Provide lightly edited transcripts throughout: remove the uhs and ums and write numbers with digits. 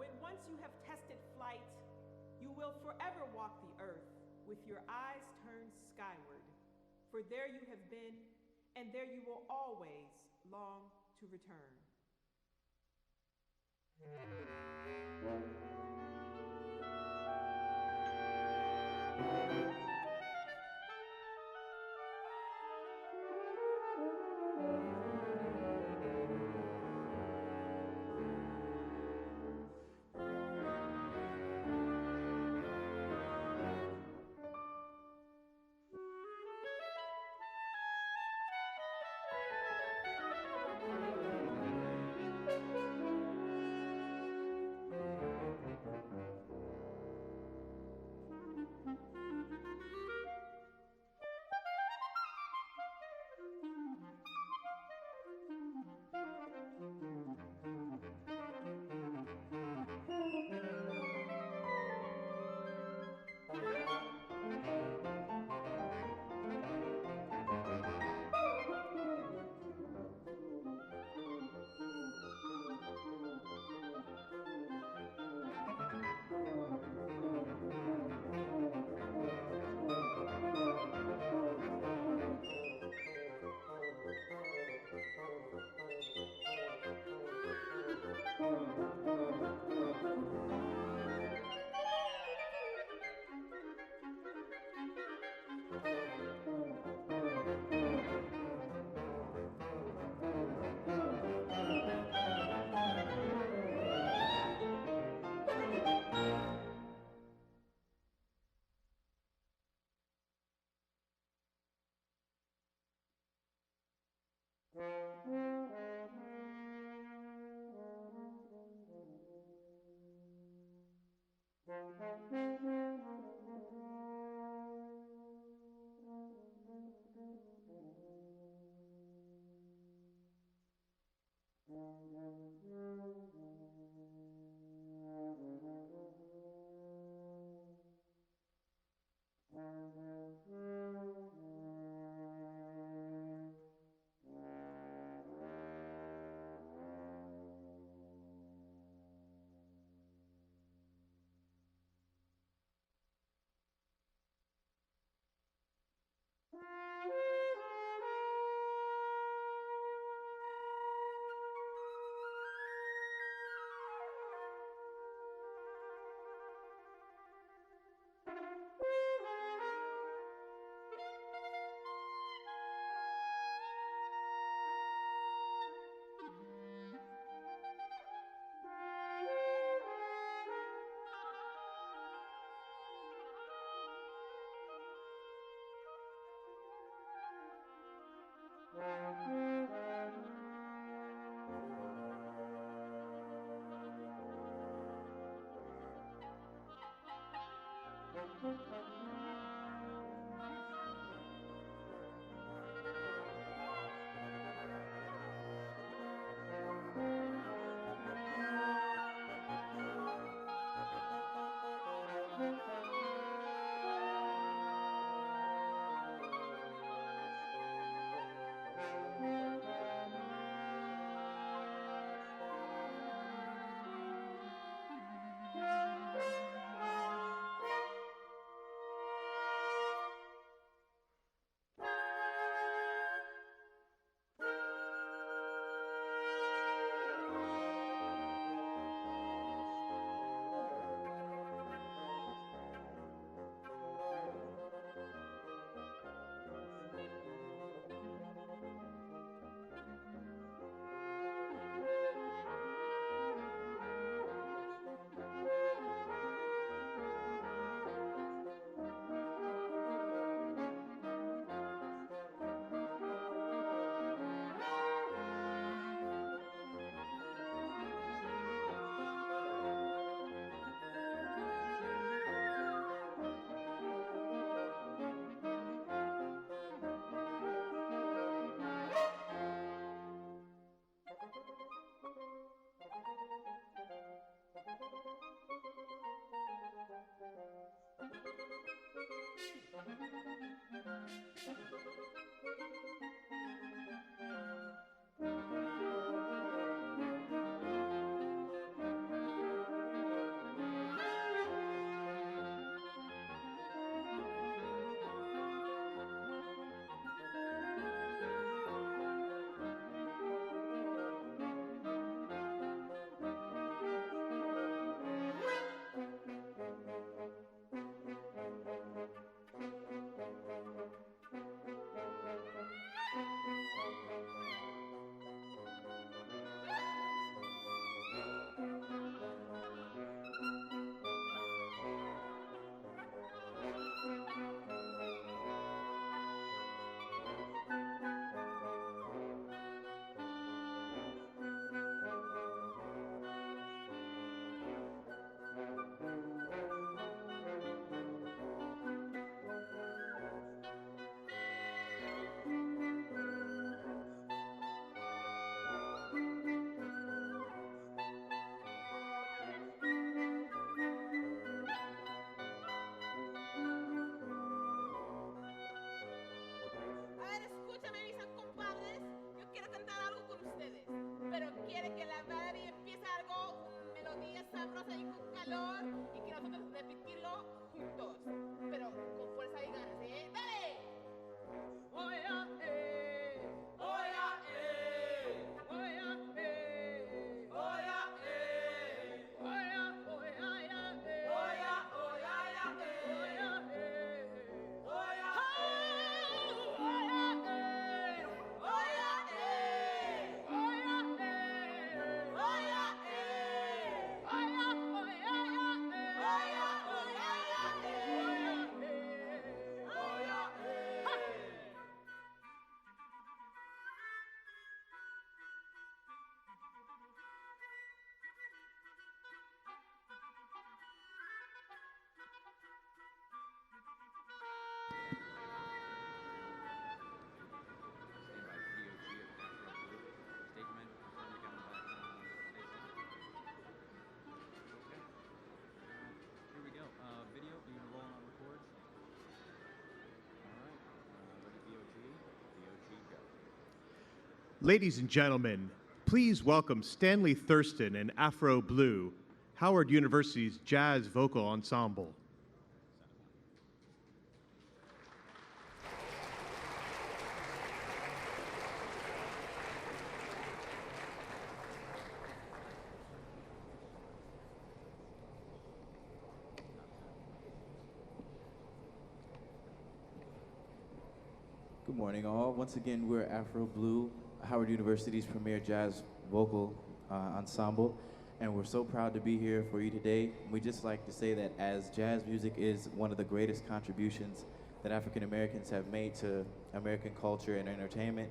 When once you have tested flight, you will forever walk the earth with your eyes turned skyward. For there you have been, and there you will always long to return. Ladies and gentlemen, please welcome Stanley Thurston and Afro Blue, Howard University's jazz vocal ensemble. Good morning, all. Once again, we're Afro Blue, Howard University's premier jazz vocal ensemble, and we're so proud to be here for you today. We'd just like to say that as jazz music is one of the greatest contributions that African Americans have made to American culture and entertainment,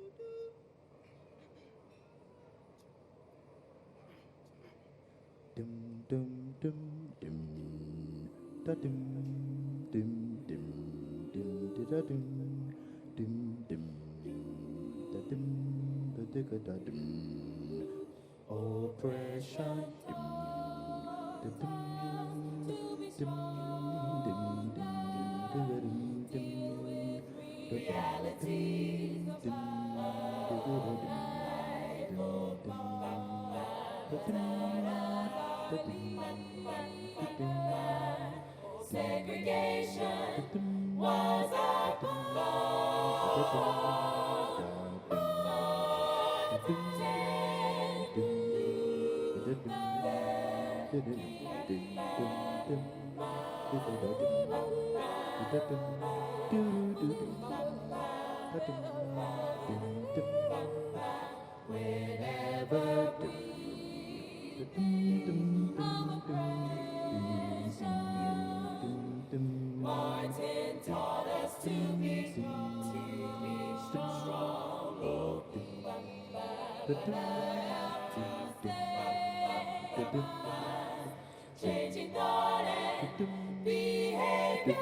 Oppression. Segregation was our Martin taught us to be strong. Changing thought and behavior.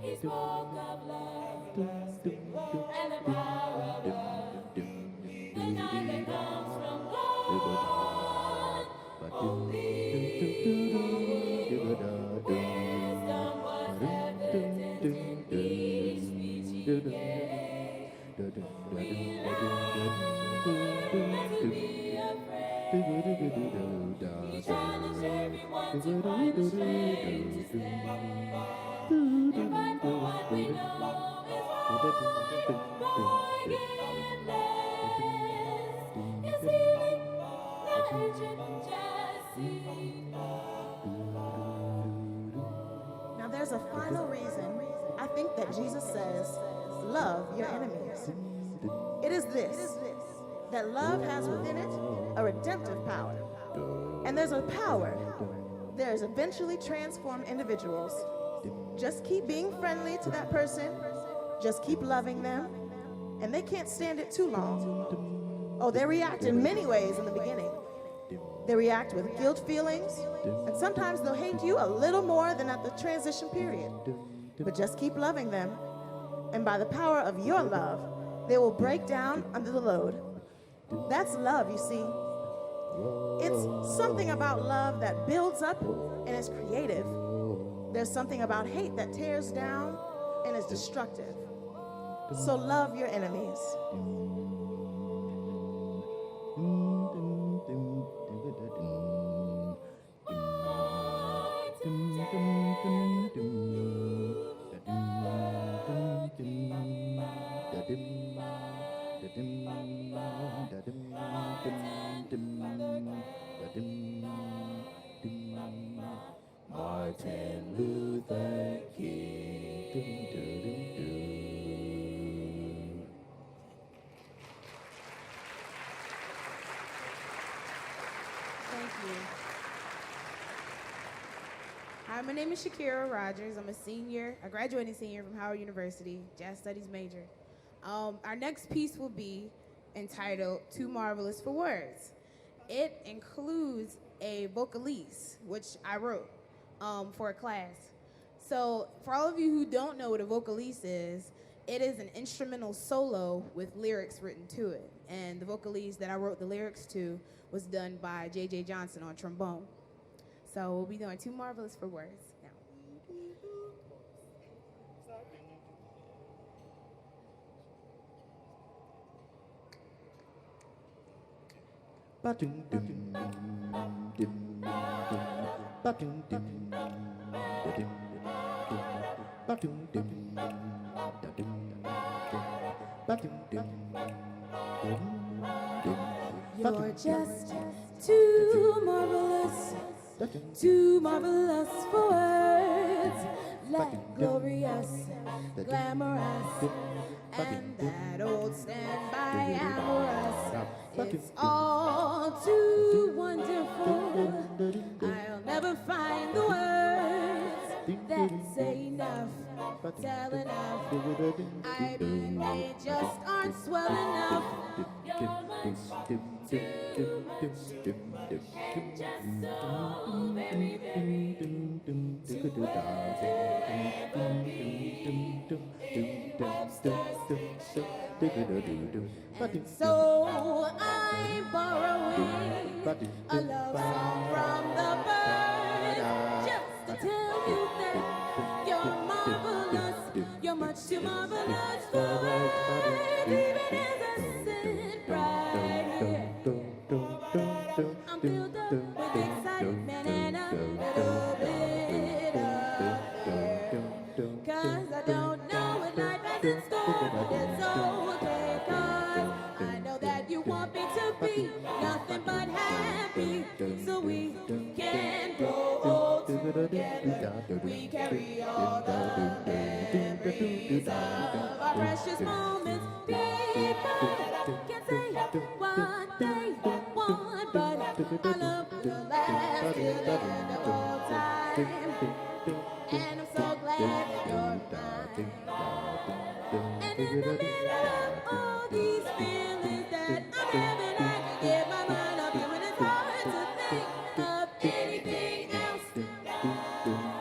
He spoke of love and the power of love, the kind that comes from God. Wisdom was evident in each speech he gave. To be afraid, he challenged everyone to find a strength to stand. To fight for what we know is wrong against. Is he legend just sing? Now, there's a final reason I think that Jesus says, love your enemies. It is this, that love has within it a redemptive power. And there's a power that has eventually transformed individuals. Just keep being friendly to that person, just keep loving them, and they can't stand it too long. Oh, they react in many ways in the beginning. They react with guilt feelings, and sometimes they'll hate you a little more than at the transition period. But just keep loving them, and by the power of your love, they will break down under the load. That's love, you see. It's something about love that builds up and is creative. There's something about hate that tears down and is destructive. So love your enemies. Martin Luther King. Thank you. Hi, my name is Shakira Rogers. I'm a graduating senior from Howard University, Jazz Studies major. Our next piece will be entitled Too Marvelous for Words. It includes a vocalise, which I wrote for a class. So for all of you who don't know what a vocalise is, it is an instrumental solo with lyrics written to it. And the vocalise that I wrote the lyrics to was done by J.J. Johnson on trombone. So we'll be doing Too Marvelous for Words now. You're just too marvelous for words. like glorious, glamorous, and that old standby amorous. It's all too wonderful. I'll never find the words that say enough, tell enough. I mean, they just aren't swell enough. You're much too much, and just so very, very too well to ever be in Webster's dictionary. And so I'm borrowing a love song from the birds, just to tell you that you're marvelous, you're much too marvelous for words, even as I sit right here. I'm filled up with excitement and a little bit of fear, 'cause I don't know what life has in store, but it's okay, 'cause I know that you want me to be nothing but happy, so we can grow old together. We carry all the memories of our precious moments. People can say what they want, but our love will last till the end of all time. And I'm so glad that you're mine. And in the middle of all these feelings that I'm having, I can get my mind up to, and it's hard to think of anything else.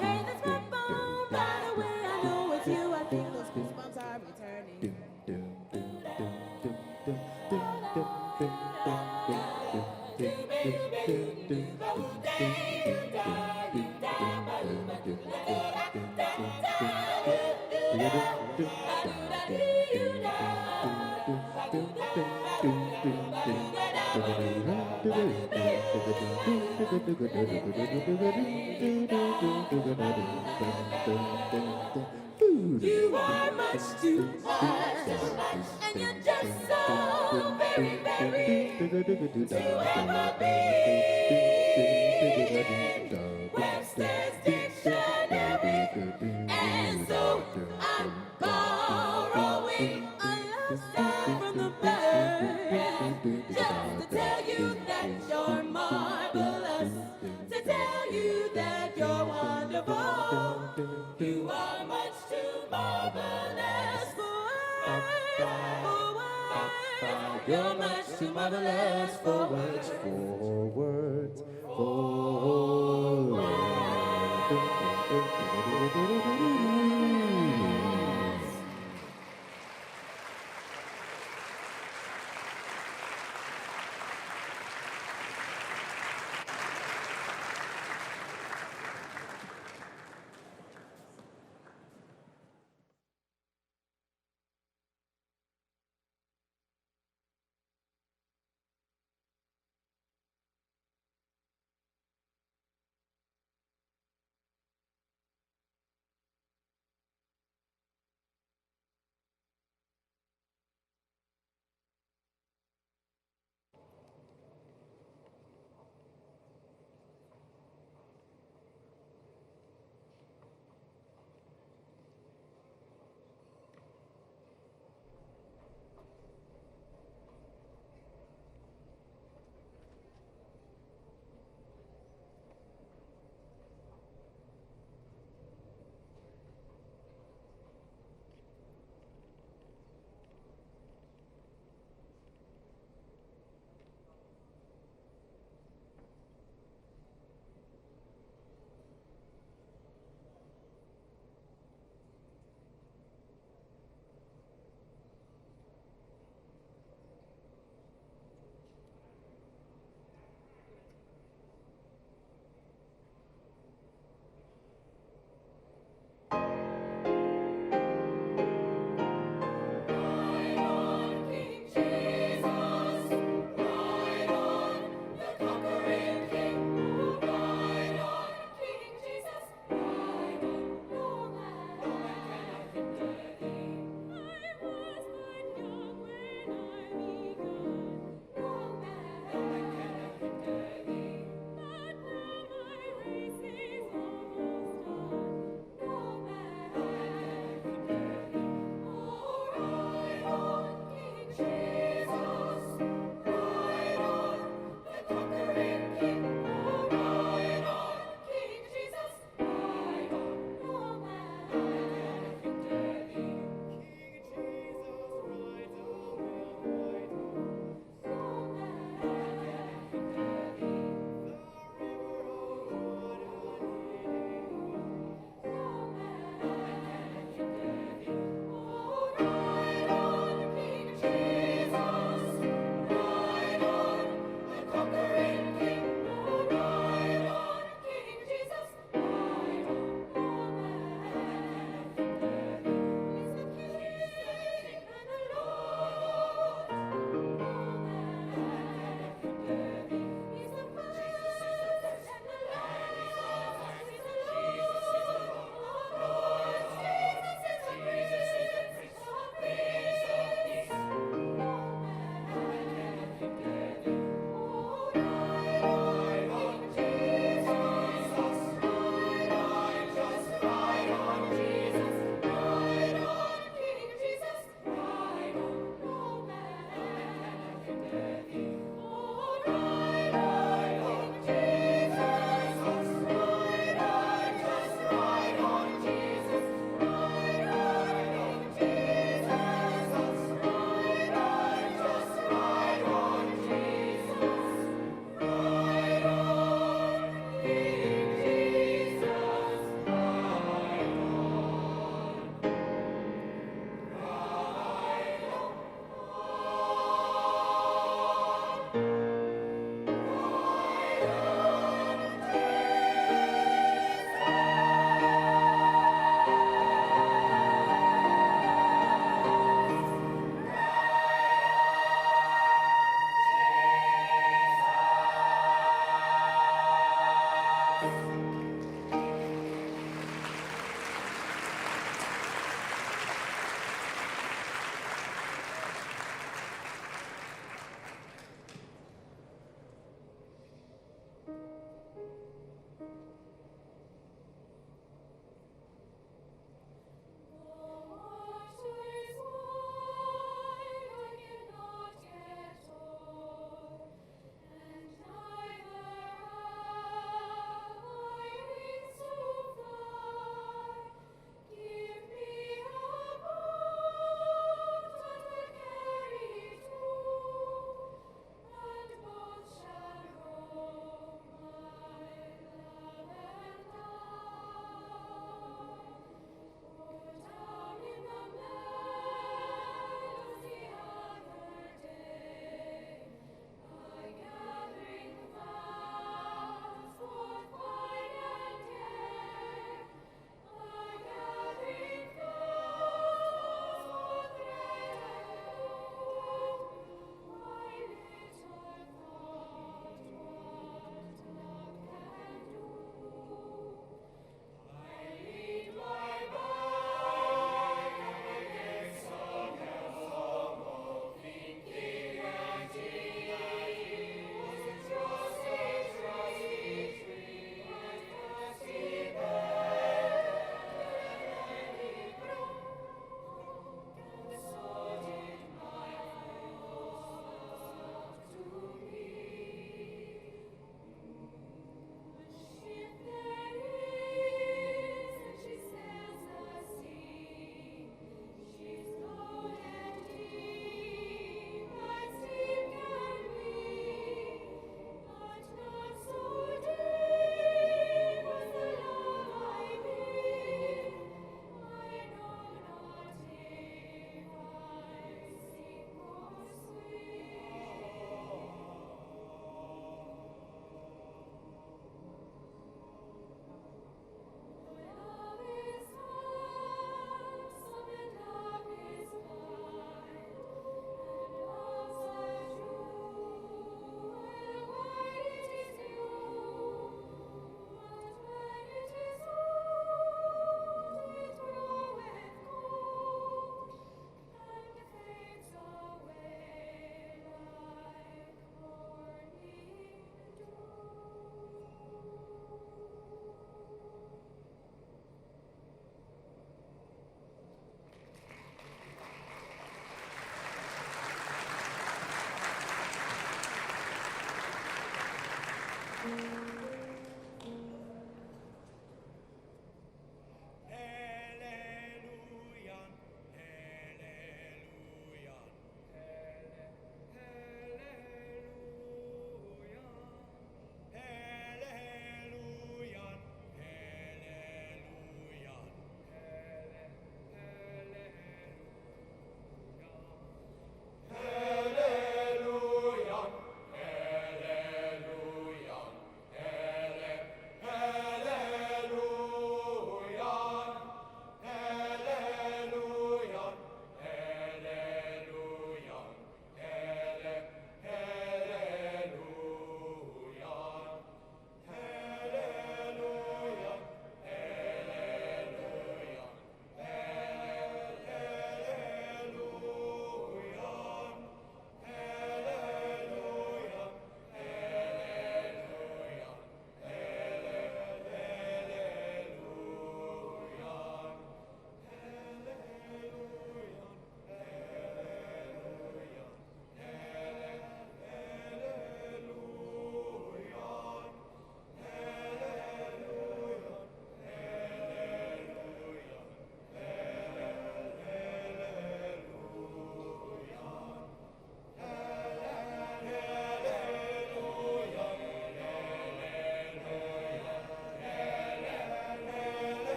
Hey, that's my phone, by the way, I know it's you. I think those goosebumps are returning. You are much too much, and you're just so very, very to ever be Webster's dictionary. And so I'm borrowing a love song from the birds, just to tell you that you're marvelous, to tell you that you're wonderful. You are much too marvelous for words. You're much too marvelous for words.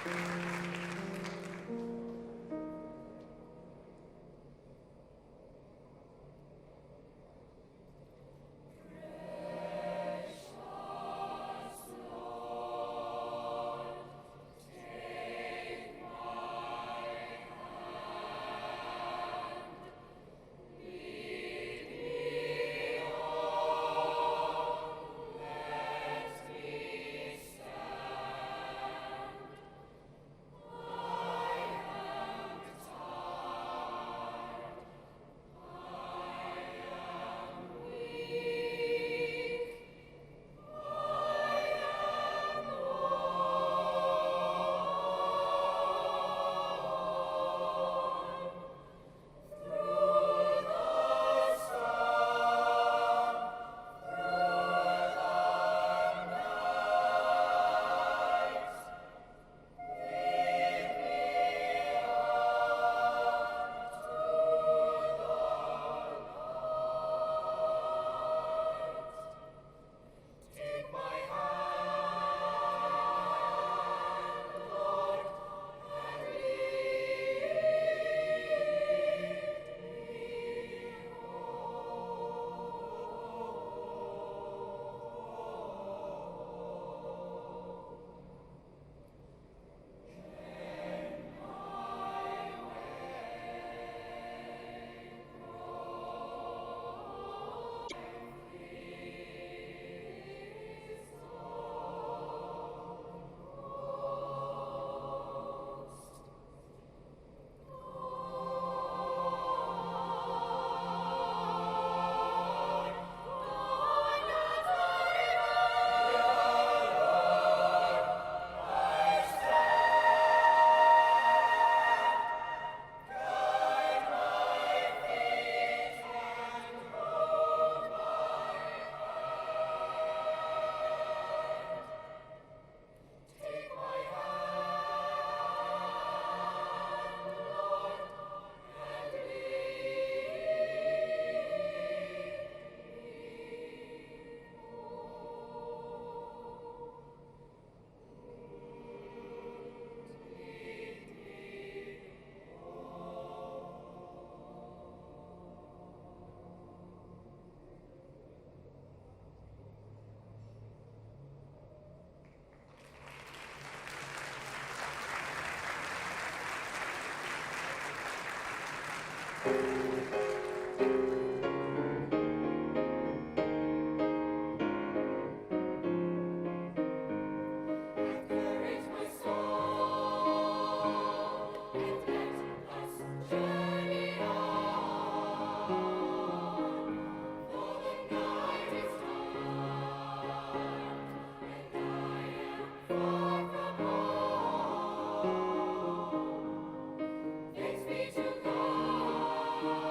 Thanks be to God.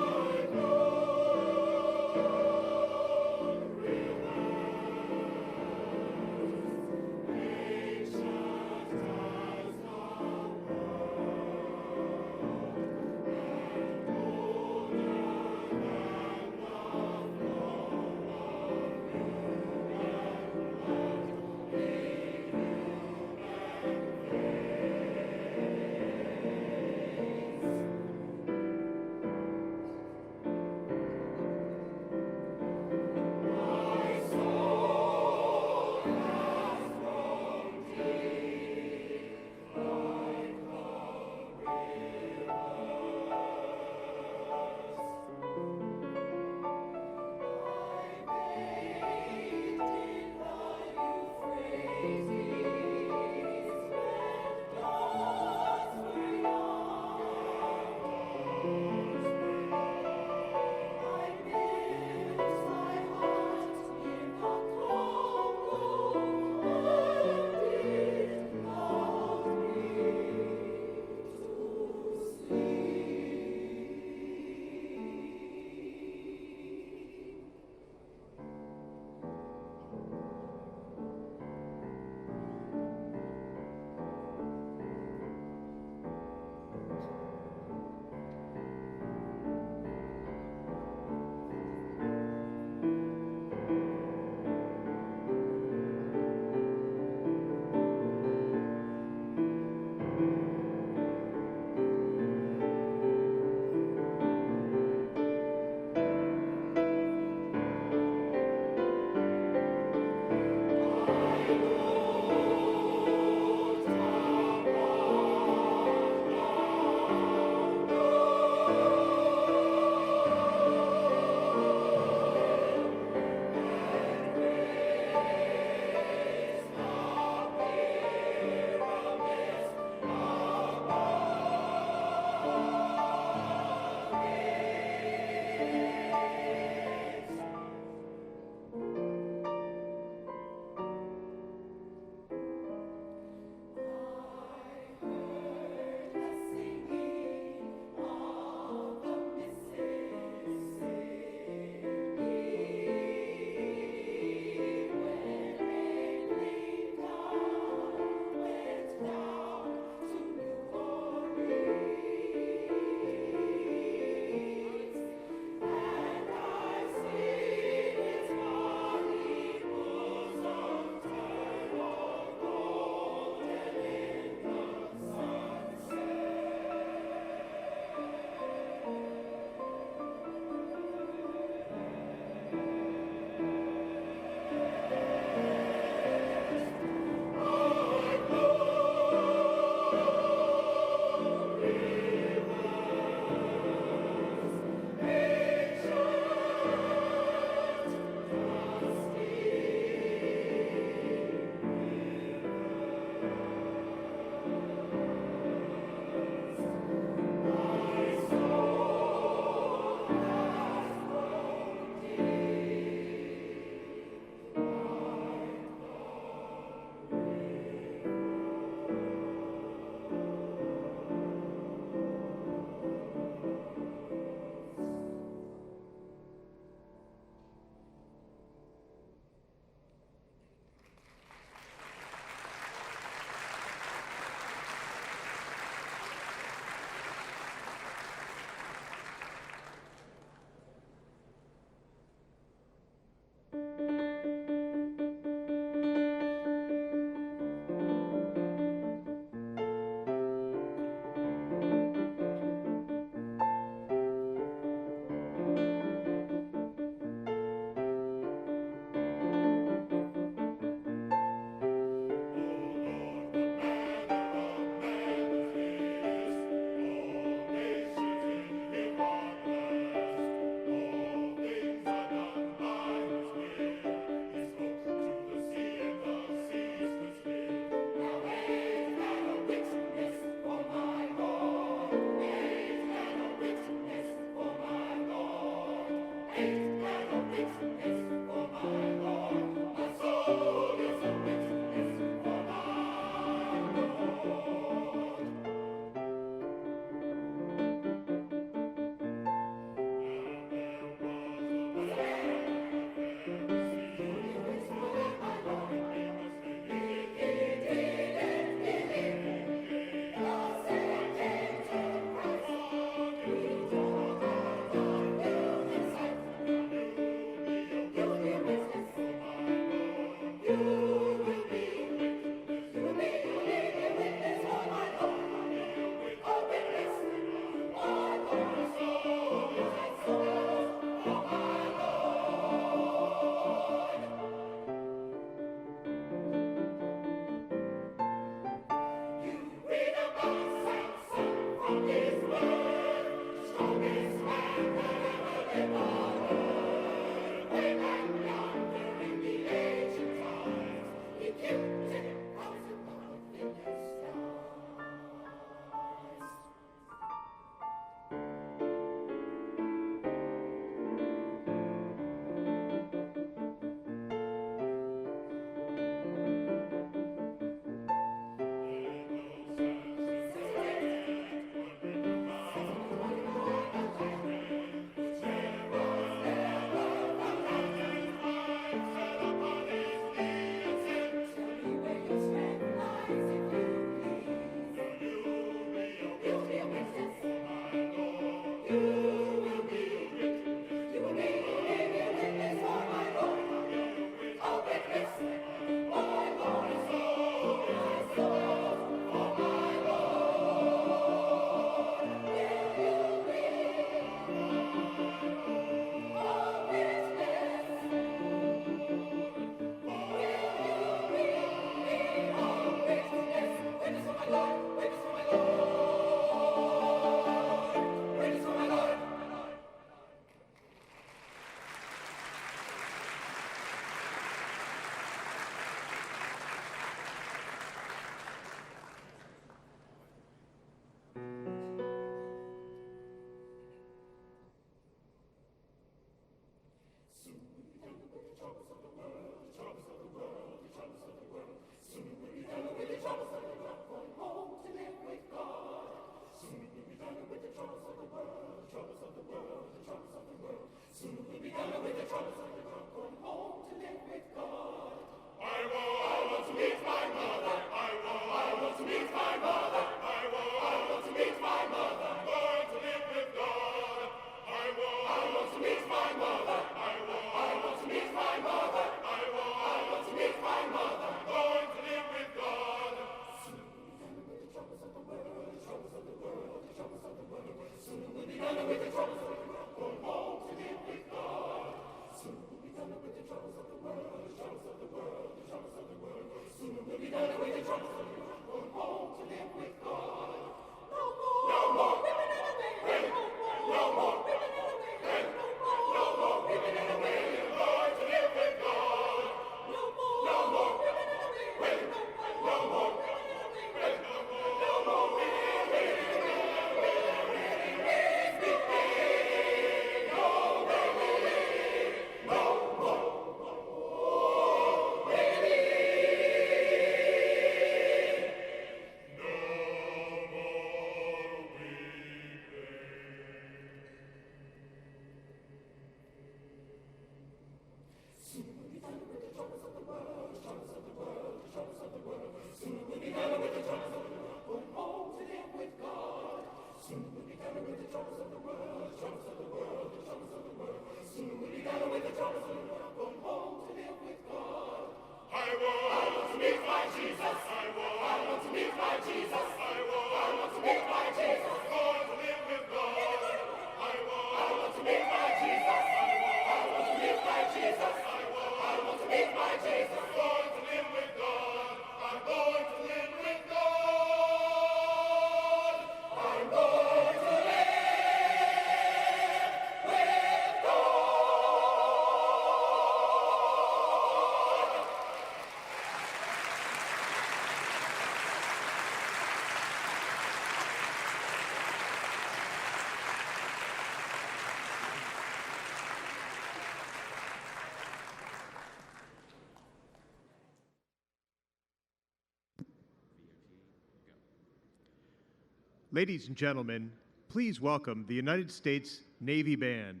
Ladies and gentlemen, please welcome the United States Navy Band.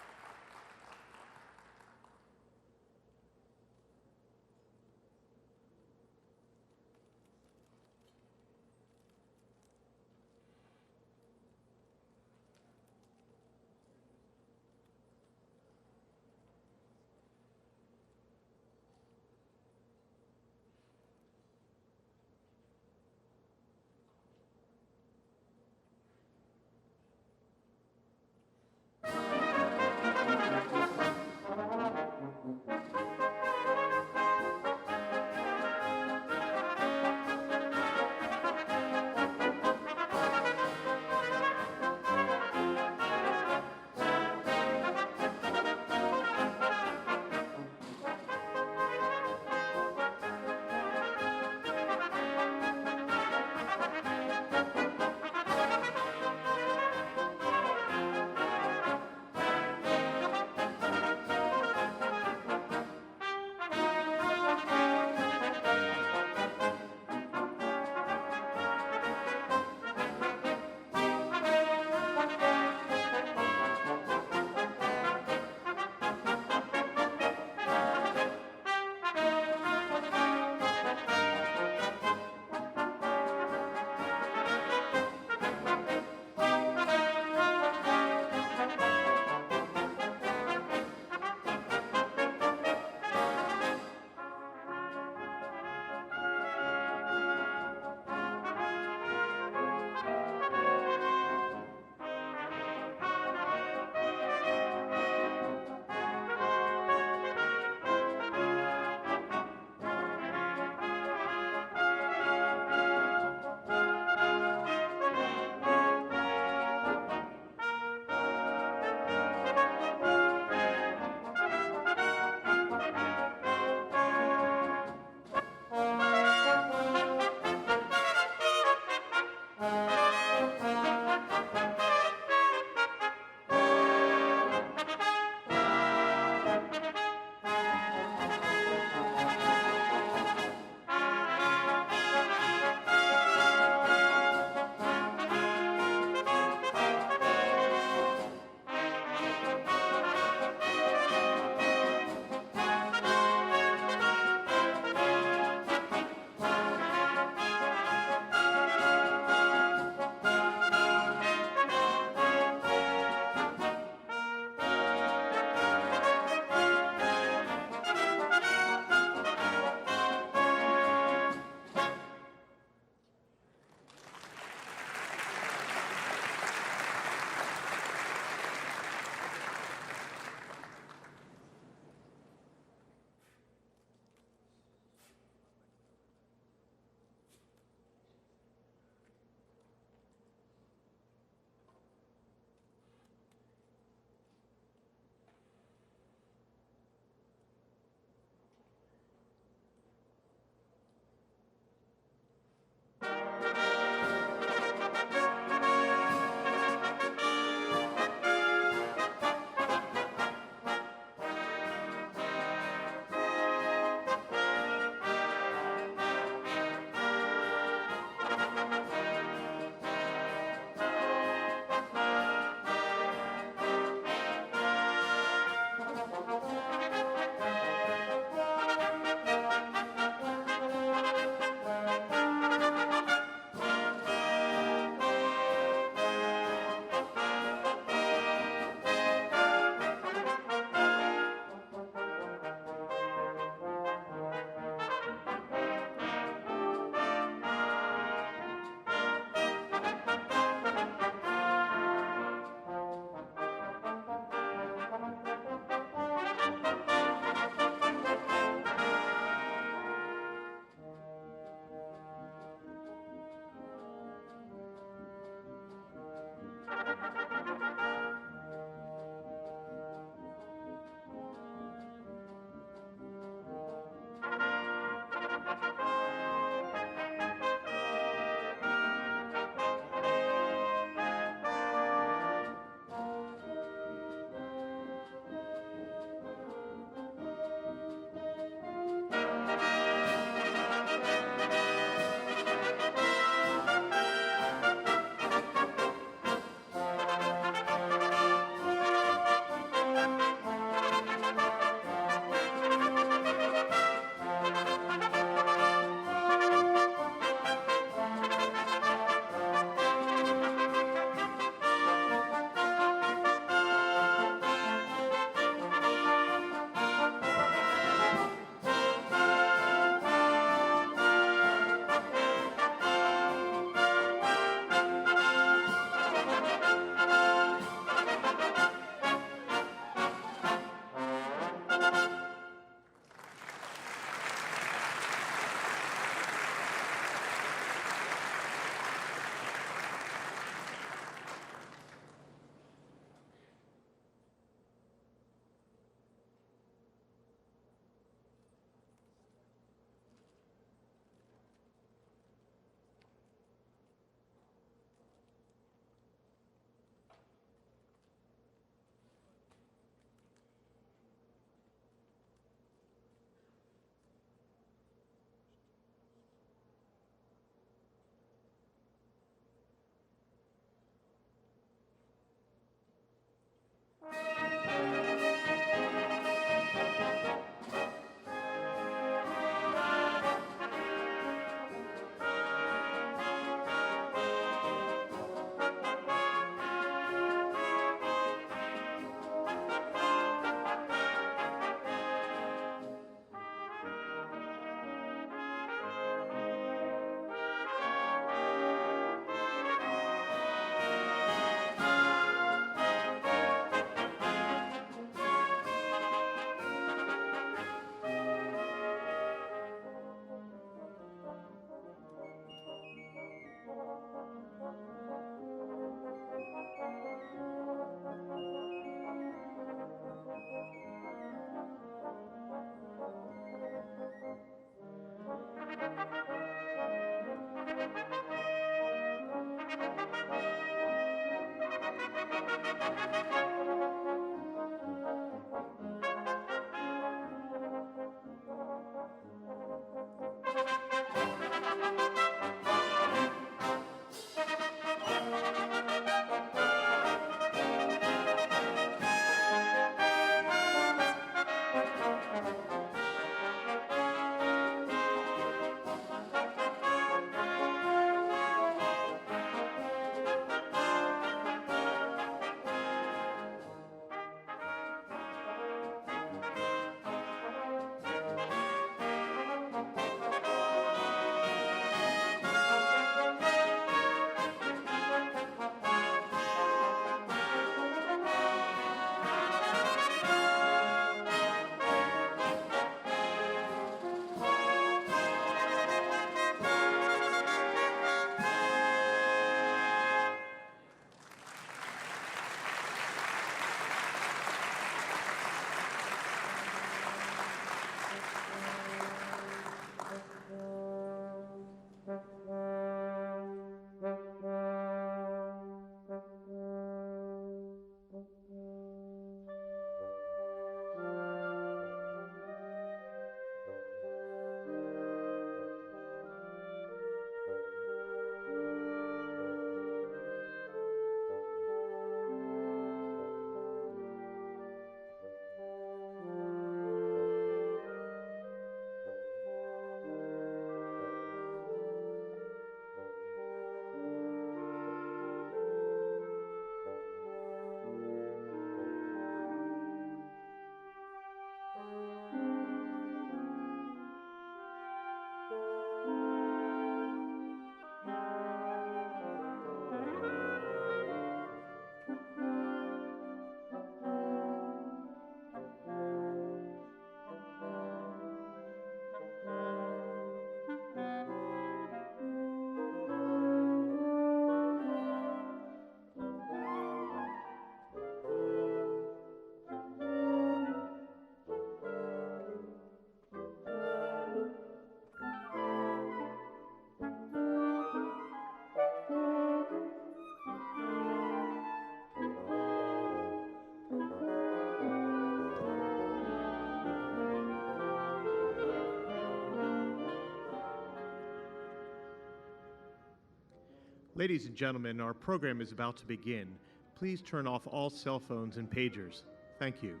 Ladies and gentlemen, our program is about to begin. Please turn off all cell phones and pagers. Thank you.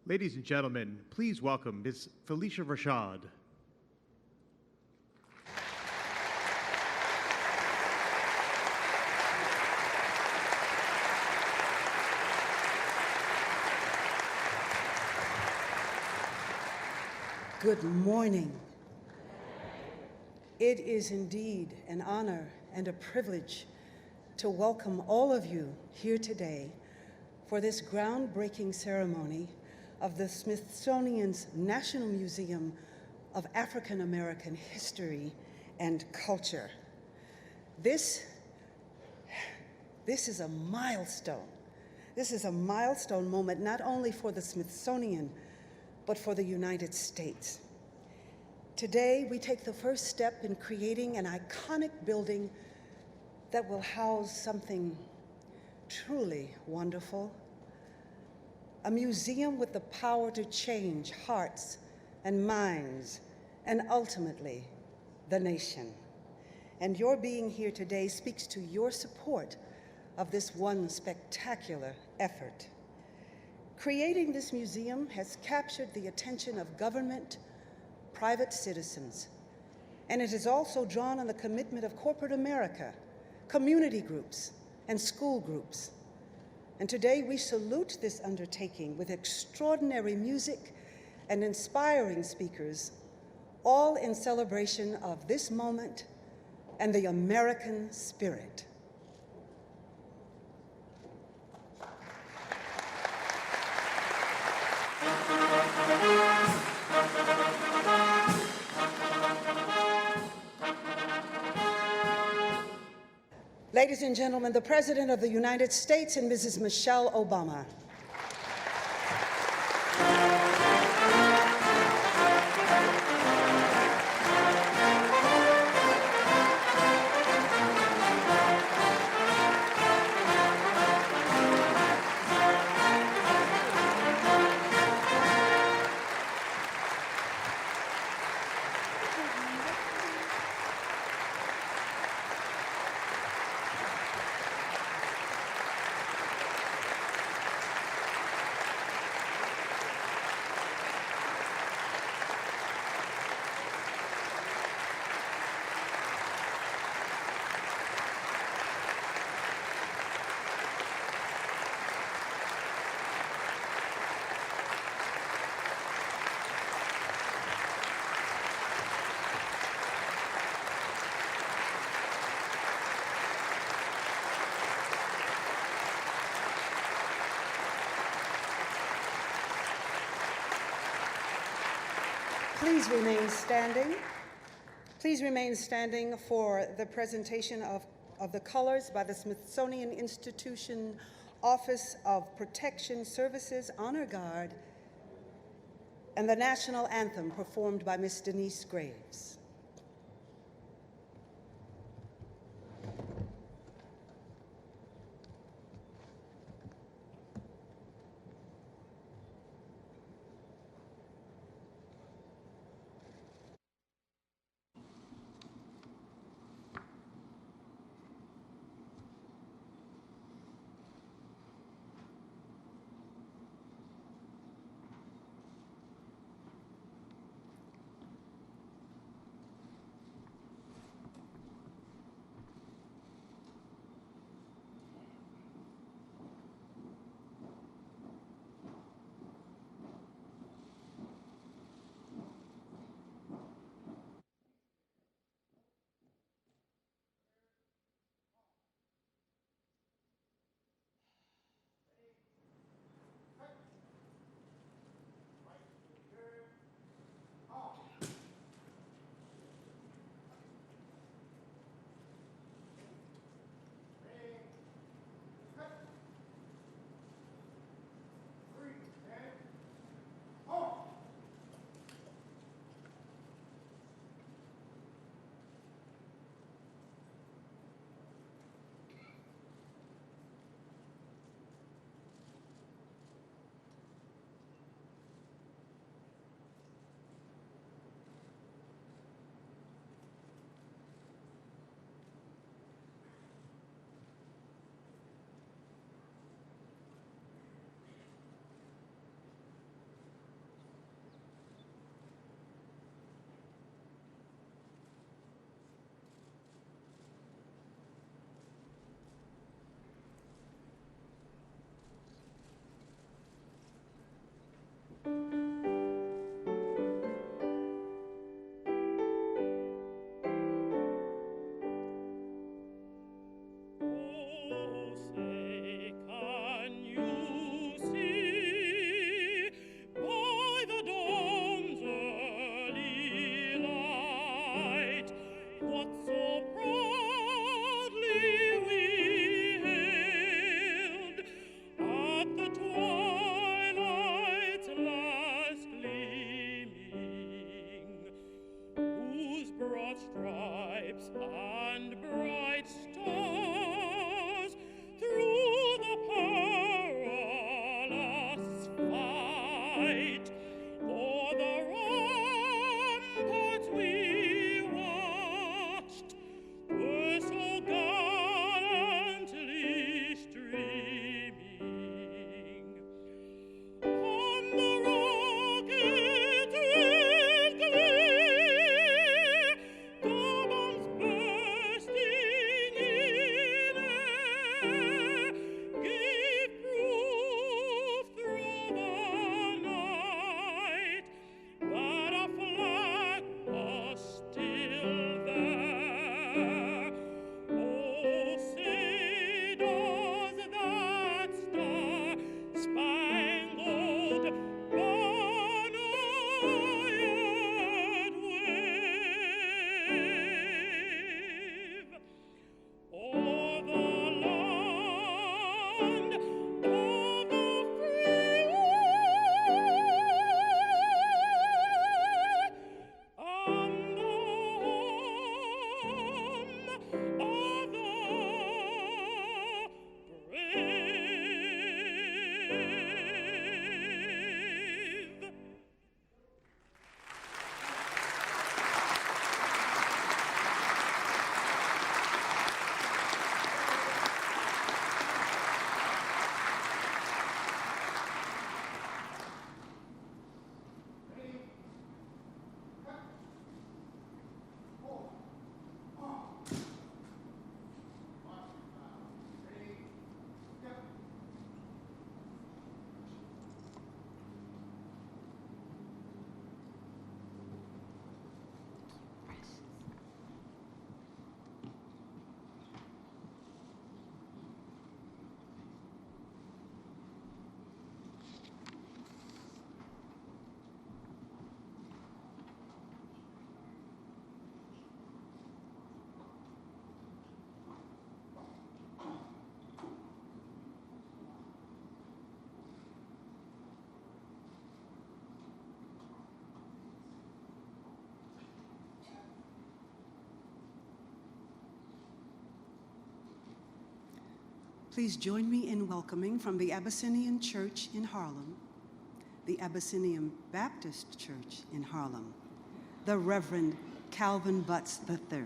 Ladies and gentlemen, please welcome Ms. Felicia Rashad. Good morning. It is indeed an honor and a privilege to welcome all of you here today for this groundbreaking ceremony of the Smithsonian's National Museum of African American History and Culture. This is a milestone. This is a milestone moment not only for the Smithsonian, but for the United States. Today, we take the first step in creating an iconic building that will house something truly wonderful. A museum with the power to change hearts and minds, and ultimately, the nation. And your being here today speaks to your support of this one spectacular effort. Creating this museum has captured the attention of government, private citizens, and it has also drawn on the commitment of corporate America, community groups, and school groups. And today we salute this undertaking with extraordinary music and inspiring speakers, all in celebration of this moment and the American spirit. Ladies and gentlemen, the President of the United States and Mrs. Michelle Obama. Please remain standing. Please remain standing for the presentation of the colors by the Smithsonian Institution Office of Protection Services Honor Guard and the National Anthem performed by Ms. Denise Graves. Please join me in welcoming from the Abyssinian Church in Harlem, the Abyssinian Baptist Church in Harlem, the Reverend Calvin Butts III.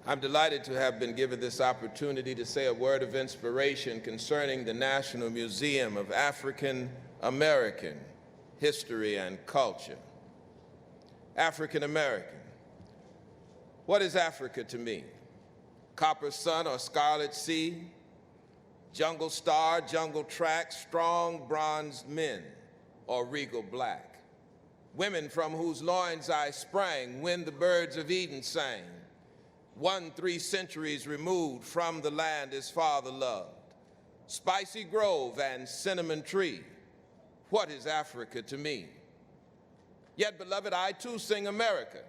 I'm delighted to have been given this opportunity to say a word of inspiration concerning the National Museum of African American History and Culture. African American. What is Africa to me? Copper sun or scarlet sea? Jungle star, jungle track, strong bronzed men, or regal black? Women from whose loins I sprang when the birds of Eden sang. 3 centuries removed from the land his father loved. Spicy grove and cinnamon tree. What is Africa to me? Yet, beloved, I too sing America.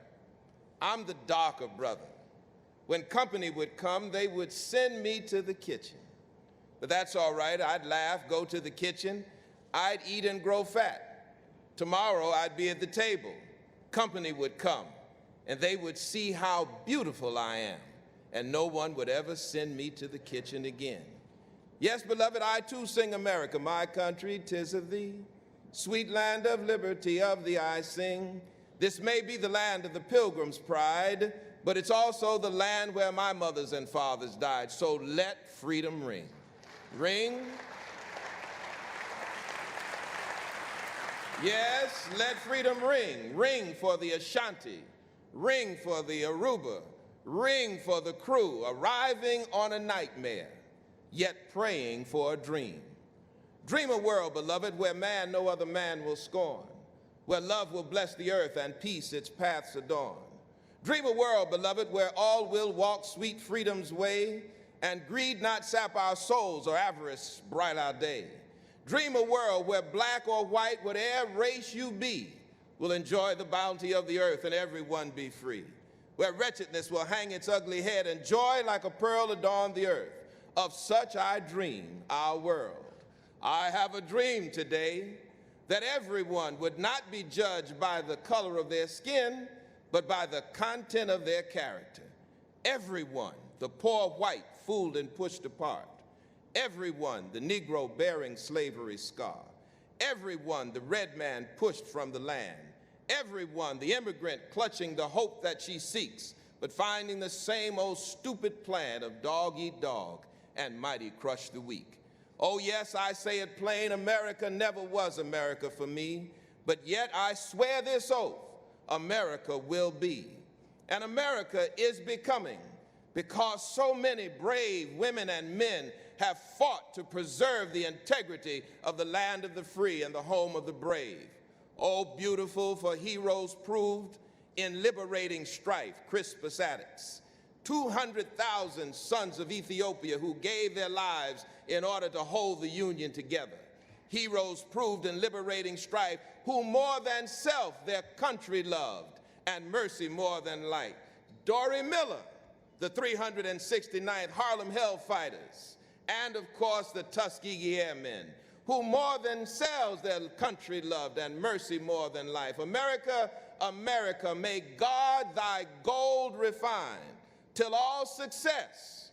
I'm the darker brother. When company would come, they would send me to the kitchen. But that's all right, I'd laugh, go to the kitchen. I'd eat and grow fat. Tomorrow I'd be at the table. Company would come, and they would see how beautiful I am, and no one would ever send me to the kitchen again. Yes, beloved, I too sing America, my country, 'tis of thee. Sweet land of liberty, of thee I sing. This may be the land of the pilgrim's pride, but it's also the land where my mothers and fathers died. So let freedom ring. Ring. Yes, let freedom ring. Ring for the Ashanti. Ring for the Aruba. Ring for the crew arriving on a nightmare, yet praying for a dream. Dream a world, beloved, where man no other man will scorn, where love will bless the earth and peace its paths adorn. Dream a world, beloved, where all will walk sweet freedom's way, and greed not sap our souls or avarice bright our day. Dream a world where black or white, whatever race you be, will enjoy the bounty of the earth and everyone be free. Where wretchedness will hang its ugly head and joy like a pearl adorn the earth. Of such I dream our world. I have a dream today that everyone would not be judged by the color of their skin, but by the content of their character. Everyone, the poor white, fooled and pushed apart. Everyone, the Negro bearing slavery's scar. Everyone, the red man pushed from the land. Everyone, the immigrant clutching the hope that she seeks, but finding the same old stupid plan of dog eat dog and mighty crush the weak. Oh yes, I say it plain, America never was America for me, but yet I swear this oath, America will be. And America is becoming, because so many brave women and men have fought to preserve the integrity of the land of the free and the home of the brave. Oh, beautiful for heroes proved in liberating strife, Crispus Attucks. 200,000 sons of Ethiopia who gave their lives in order to hold the Union together. Heroes proved in liberating strife, who more than self their country loved, and mercy more than light. Dory Miller, the 369th Harlem Hellfighters, and of course the Tuskegee Airmen, who more than selves their country loved, and mercy more than life. America, America, may God thy gold refine, till all success,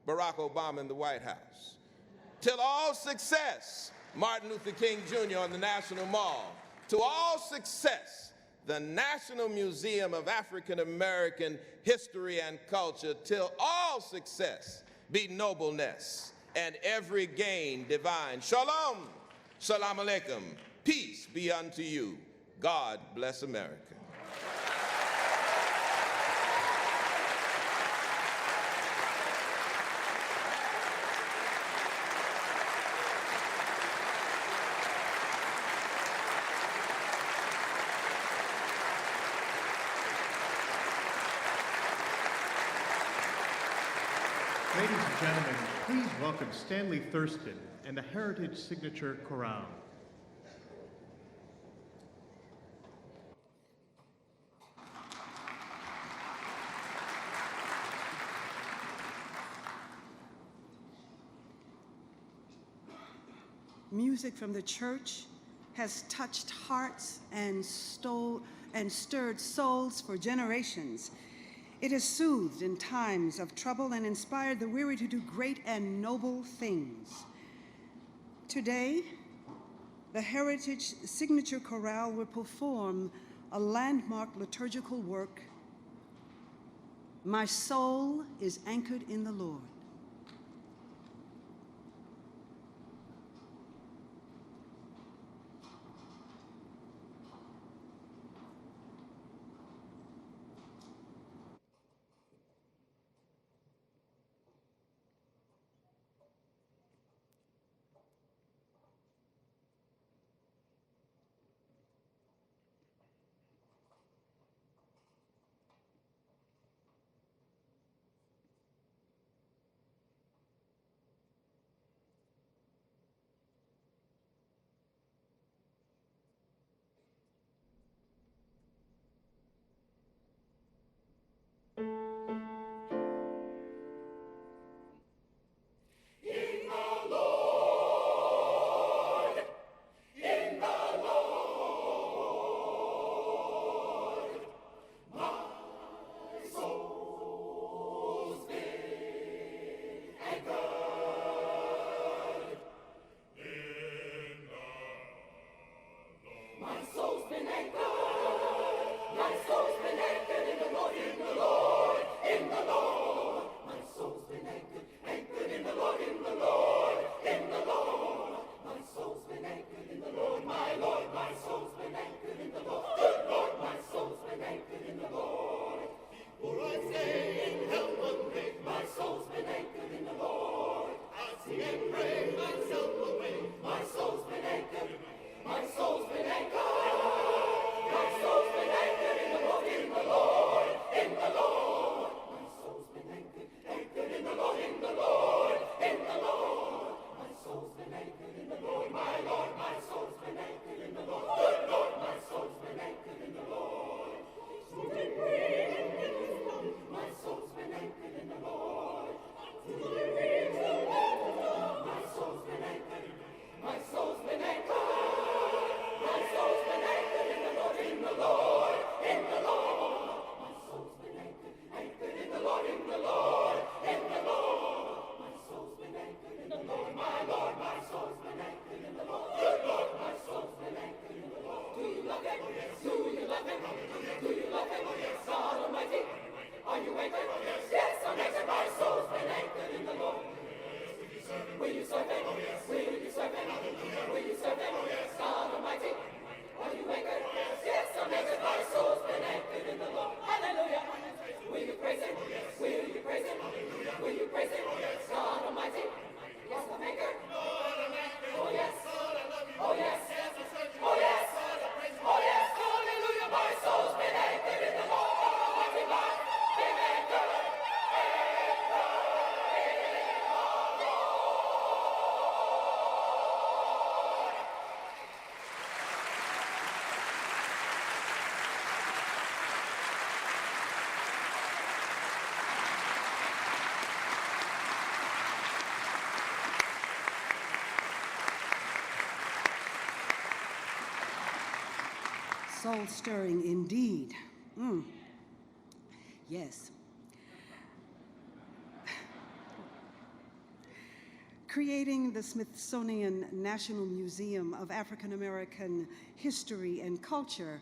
Barack Obama in the White House, till all success, Martin Luther King Jr. on the National Mall, to all success, the National Museum of African American History and Culture, till all success be nobleness and every gain divine. Shalom, salam alaikum, peace be unto you. God bless America. Ladies and gentlemen, please welcome Stanley Thurston and the Heritage Signature Chorale. Music from the church has touched hearts and stirred souls for generations. It has soothed in times of trouble and inspired the weary to do great and noble things. Today, the Heritage Signature Chorale will perform a landmark liturgical work, My Soul is Anchored in the Lord. Soul-stirring indeed. Yes. Creating the Smithsonian National Museum of African American History and Culture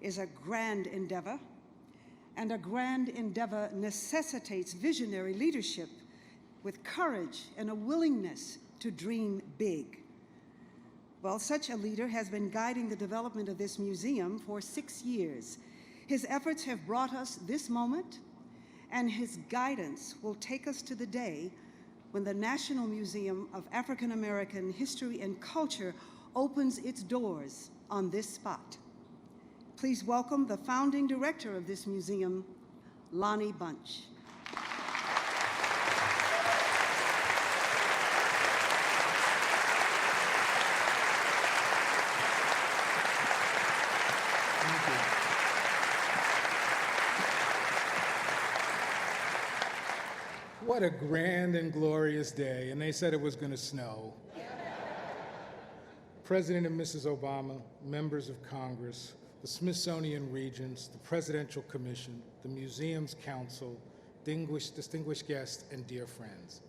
is a grand endeavor, and a grand endeavor necessitates visionary leadership with courage and a willingness to dream big. Well, such a leader has been guiding the development of this museum for 6 years. His efforts have brought us this moment, and his guidance will take us to the day when the National Museum of African American History and Culture opens its doors on this spot. Please welcome the founding director of this museum, Lonnie Bunch. What a grand and glorious day, and they said it was going to snow. President and Mrs. Obama, members of Congress, the Smithsonian Regents, the Presidential Commission, the Museum's Council, distinguished guests, and dear friends.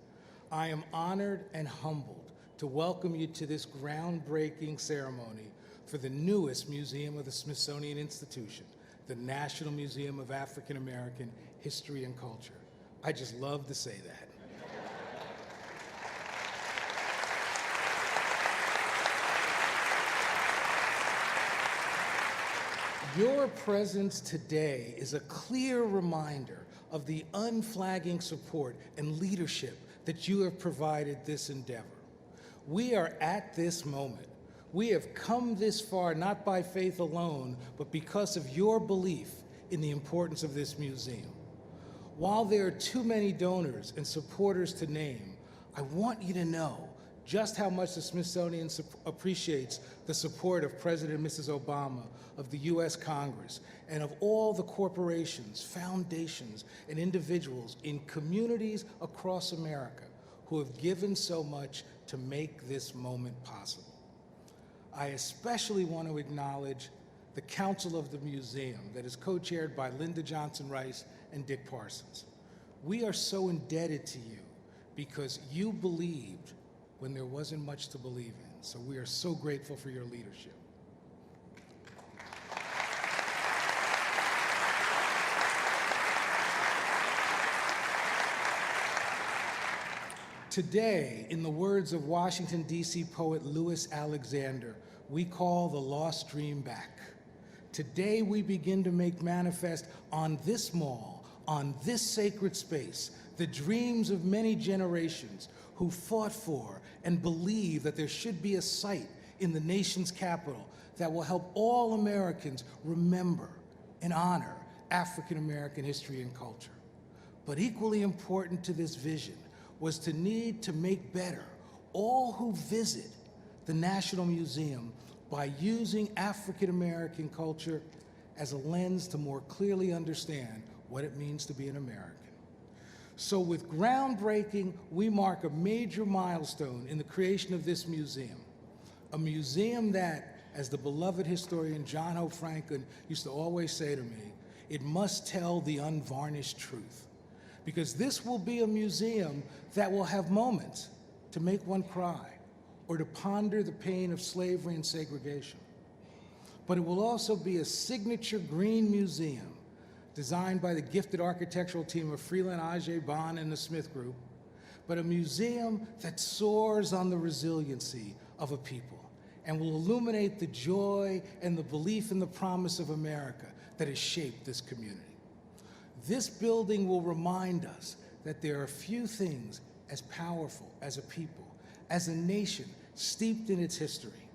I am honored and humbled to welcome you to this groundbreaking ceremony for the newest museum of the Smithsonian Institution, the National Museum of African American History and Culture. I just love to say that. Your presence today is a clear reminder of the unflagging support and leadership that you have provided this endeavor. We are at this moment. We have come this far not by faith alone, but because of your belief in the importance of this museum. While there are too many donors and supporters to name, I want you to know just how much the Smithsonian appreciates the support of President and Mrs. Obama, of the US Congress, and of all the corporations, foundations, and individuals in communities across America who have given so much to make this moment possible. I especially want to acknowledge the Council of the Museum that is co-chaired by Linda Johnson Rice and Dick Parsons. We are so indebted to you because you believed when there wasn't much to believe in. So we are so grateful for your leadership. Today, in the words of Washington, D.C. poet Louis Alexander, we call the lost dream back. Today, we begin to make manifest on this mall, on this sacred space, the dreams of many generations who fought for and believe that there should be a site in the nation's capital that will help all Americans remember and honor African American history and culture. But equally important to this vision was to need to make better all who visit the National Museum by using African American culture as a lens to more clearly understand what it means to be an American. So with groundbreaking, we mark a major milestone in the creation of this museum, a museum that, as the beloved historian John Hope Franklin used to always say to me, it must tell the unvarnished truth. Because this will be a museum that will have moments to make one cry or to ponder the pain of slavery and segregation. But it will also be a signature green museum designed by the gifted architectural team of Freeland Ajay Bond and the Smith Group, but a museum that soars on the resiliency of a people and will illuminate the joy and the belief in the promise of America that has shaped this community. This building will remind us that there are few things as powerful as a people, as a nation steeped in its history,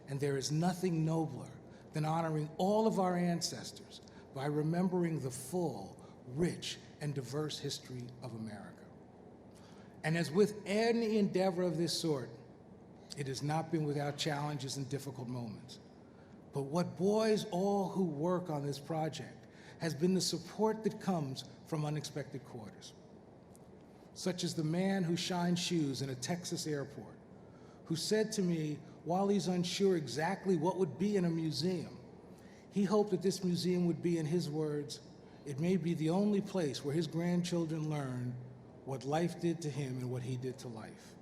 and there is nothing nobler than honoring all of our ancestors by remembering the full, rich, and diverse history of America. And as with any endeavor of this sort, it has not been without challenges and difficult moments. But what buoys all who work on this project has been the support that comes from unexpected quarters, such as the man who shined shoes in a Texas airport, who said to me, while he's unsure exactly what would be in a museum, he hoped that this museum would be, in his words, it may be the only place where his grandchildren learn what life did to him and what he did to life.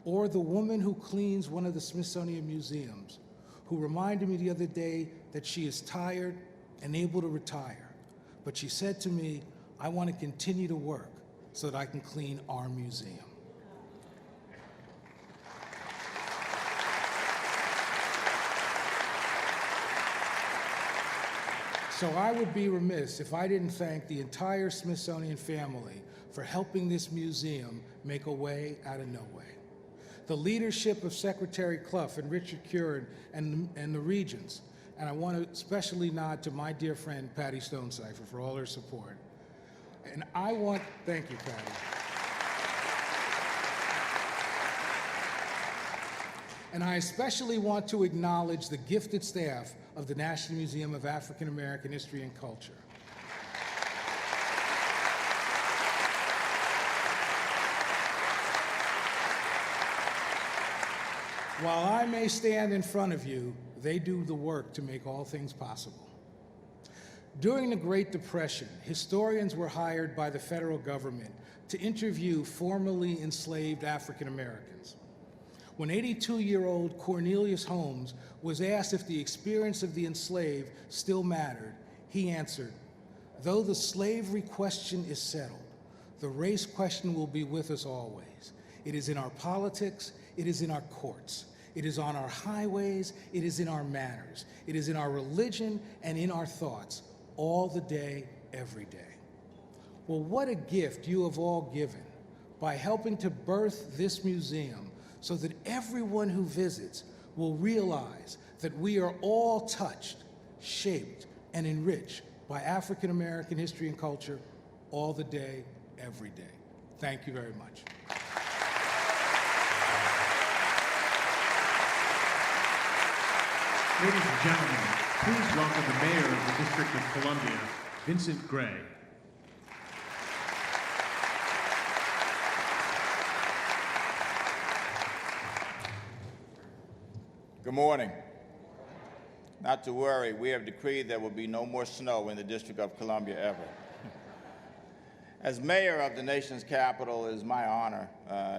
Or the woman who cleans one of the Smithsonian museums, who reminded me the other day that she is tired and able to retire, but she said to me, I want to continue to work so that I can clean our museum. So I would be remiss if I didn't thank the entire Smithsonian family for helping this museum make a way out of no way. The leadership of Secretary Clough and Richard Curan and the Regents, and I want to especially nod to my dear friend Patty Stonecipher for all her support. And thank you, Patty. And I especially want to acknowledge the gifted staff of the National Museum of African American History and Culture. While I may stand in front of you, they do the work to make all things possible. During the Great Depression, historians were hired by the federal government to interview formerly enslaved African Americans. When 82-year-old Cornelius Holmes was asked if the experience of the enslaved still mattered, he answered, "Though the slavery question is settled, the race question will be with us always. It is in our politics, it is in our courts, it is on our highways, it is in our manners, it is in our religion and in our thoughts, all the day, every day." Well, what a gift you have all given by helping to birth this museum so that everyone who visits will realize that we are all touched, shaped, and enriched by African American history and culture all the day, every day. Thank you very much. Ladies and gentlemen, please welcome the Mayor of the District of Columbia, Vincent Gray. Good morning. Not to worry, we have decreed there will be no more snow in the District of Columbia ever. As mayor of the nation's capital, it is my honor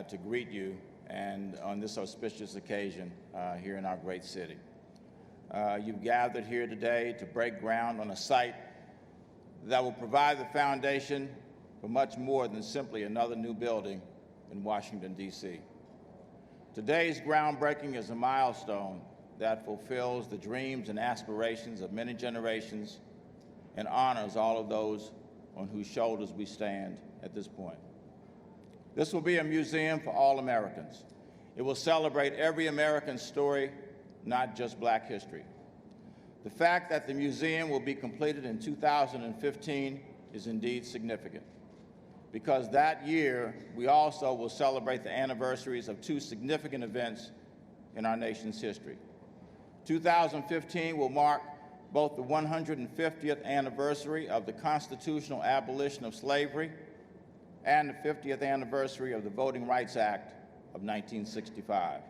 to greet you and on this auspicious occasion here in our great city. You've gathered here today to break ground on a site that will provide the foundation for much more than simply another new building in Washington, D.C. Today's groundbreaking is a milestone that fulfills the dreams and aspirations of many generations and honors all of those on whose shoulders we stand at this point. This will be a museum for all Americans. It will celebrate every American story, not just Black history. The fact that the museum will be completed in 2015 is indeed significant, because that year we also will celebrate the anniversaries of two significant events in our nation's history. 2015 will mark both the 150th anniversary of the constitutional abolition of slavery and the 50th anniversary of the Voting Rights Act of 1965.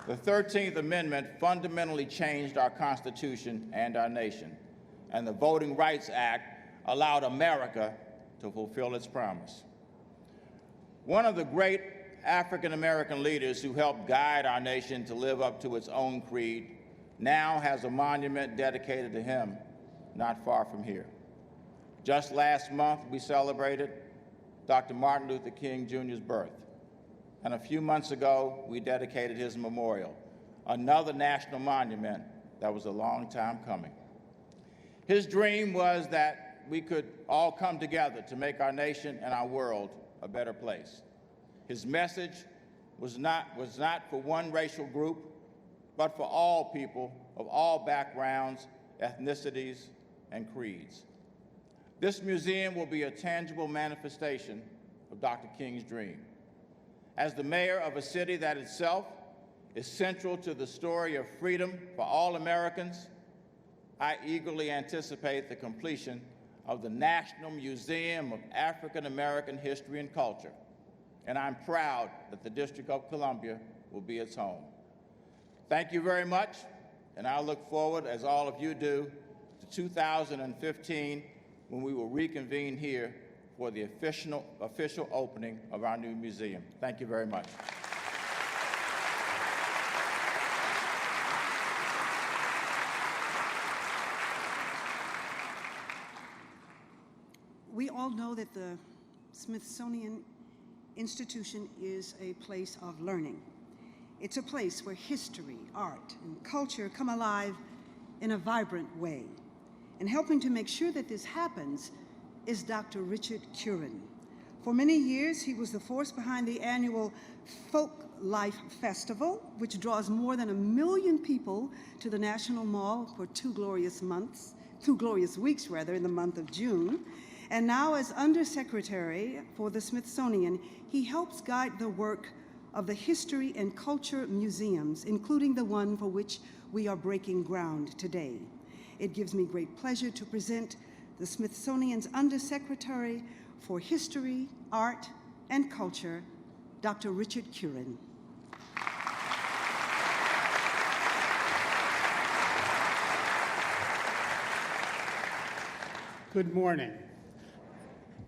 The 13th Amendment fundamentally changed our Constitution and our nation, and the Voting Rights Act allowed America to fulfill its promise. One of the great African-American leaders who helped guide our nation to live up to its own creed now has a monument dedicated to him not far from here. Just last month, we celebrated Dr. Martin Luther King Jr.'s birth. And a few months ago, we dedicated his memorial, another national monument that was a long time coming. His dream was that we could all come together to make our nation and our world a better place. His message was not for one racial group, but for all people of all backgrounds, ethnicities, and creeds. This museum will be a tangible manifestation of Dr. King's dream. As the mayor of a city that itself is central to the story of freedom for all Americans, I eagerly anticipate the completion of the National Museum of African American History and Culture, and I'm proud that the District of Columbia will be its home. Thank you very much, and I look forward, as all of you do, to 2015, when we will reconvene here for the official opening of our new museum. Thank you very much. We all know that the Smithsonian Institution is a place of learning. It's a place where history, art, and culture come alive in a vibrant way. And helping to make sure that this happens is Dr. Richard Curan. For many years, he was the force behind the annual Folk Life Festival, which draws more than 1 million people to the National Mall for two glorious weeks in the month of June. And now, as Undersecretary for the Smithsonian, he helps guide the work of the History and Culture Museums, including the one for which we are breaking ground today. It gives me great pleasure to present the the Smithsonian's Undersecretary for History, Art, and Culture, Dr. Richard Curan. Good morning.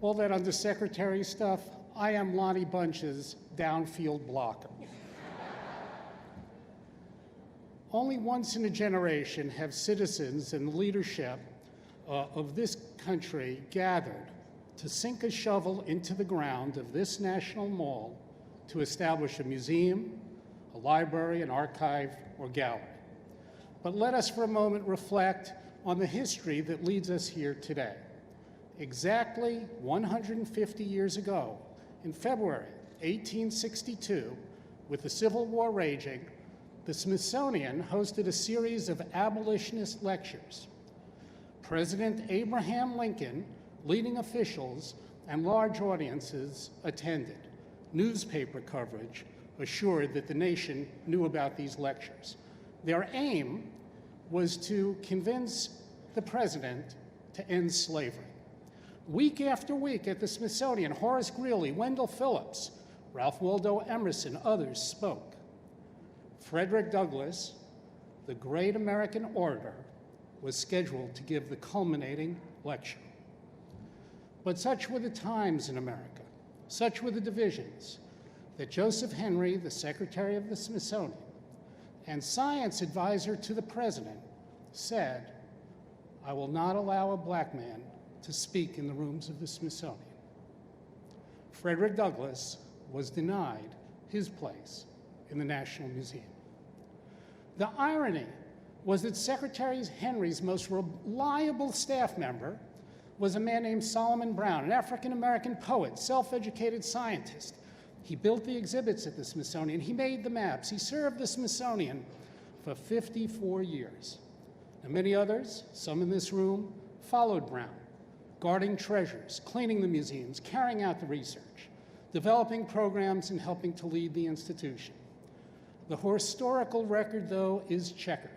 All that undersecretary stuff, I am Lonnie Bunch's downfield blocker. Only once in a generation have citizens and leadership of this country gathered to sink a shovel into the ground of this National Mall to establish a museum, a library, an archive, or gallery. But let us for a moment reflect on the history that leads us here today. Exactly 150 years ago, in February 1862, with the Civil War raging, the Smithsonian hosted a series of abolitionist lectures. President Abraham Lincoln, leading officials, and large audiences attended. Newspaper coverage assured that the nation knew about these lectures. Their aim was to convince the president to end slavery. Week after week at the Smithsonian, Horace Greeley, Wendell Phillips, Ralph Waldo Emerson, others spoke. Frederick Douglass, the great American orator, was scheduled to give the culminating lecture. But such were the times in America, such were the divisions, that Joseph Henry, the Secretary of the Smithsonian, and science advisor to the president, said, "I will not allow a black man to speak in the rooms of the Smithsonian." Frederick Douglass was denied his place in the National Museum. The irony was that Secretary Henry's most reliable staff member was a man named Solomon Brown, an African-American poet, self-educated scientist. He built the exhibits at the Smithsonian. He made the maps. He served the Smithsonian for 54 years. And many others, some in this room, followed Brown, guarding treasures, cleaning the museums, carrying out the research, developing programs, and helping to lead the institution. The historical record, though, is checkered.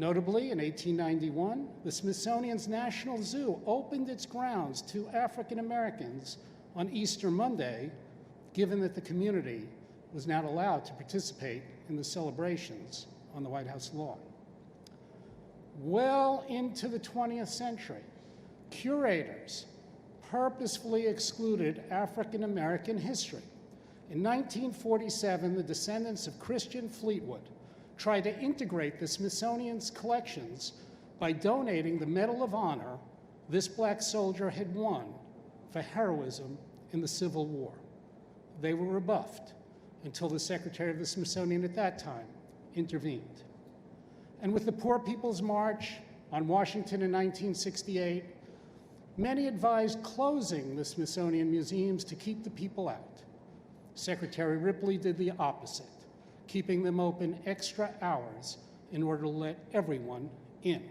Notably, in 1891, the Smithsonian's National Zoo opened its grounds to African Americans on Easter Monday, given that the community was not allowed to participate in the celebrations on the White House lawn. Well into the 20th century, curators purposefully excluded African American history. In 1947, the descendants of Christian Fleetwood tried to integrate the Smithsonian's collections by donating the Medal of Honor this black soldier had won for heroism in the Civil War. They were rebuffed until the Secretary of the Smithsonian at that time intervened. And with the Poor People's March on Washington in 1968, many advised closing the Smithsonian museums to keep the people out. Secretary Ripley did the opposite, keeping them open extra hours in order to let everyone in.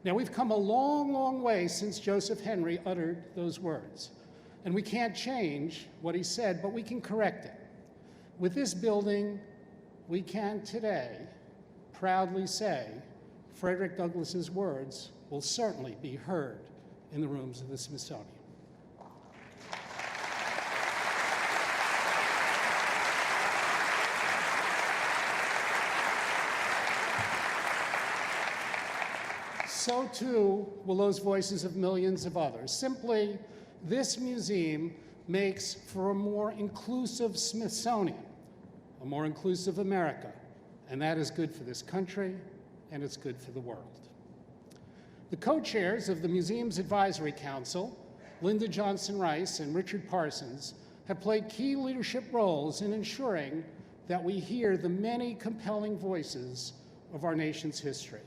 Now, we've come a long, long way since Joseph Henry uttered those words, and we can't change what he said, but we can correct it. With this building, we can today proudly say Frederick Douglass's words will certainly be heard in the rooms of the Smithsonian. So too will those voices of millions of others. Simply, this museum makes for a more inclusive Smithsonian, a more inclusive America, and that is good for this country, and it's good for the world. The co-chairs of the Museum's Advisory Council, Linda Johnson Rice and Richard Parsons, have played key leadership roles in ensuring that we hear the many compelling voices of our nation's history.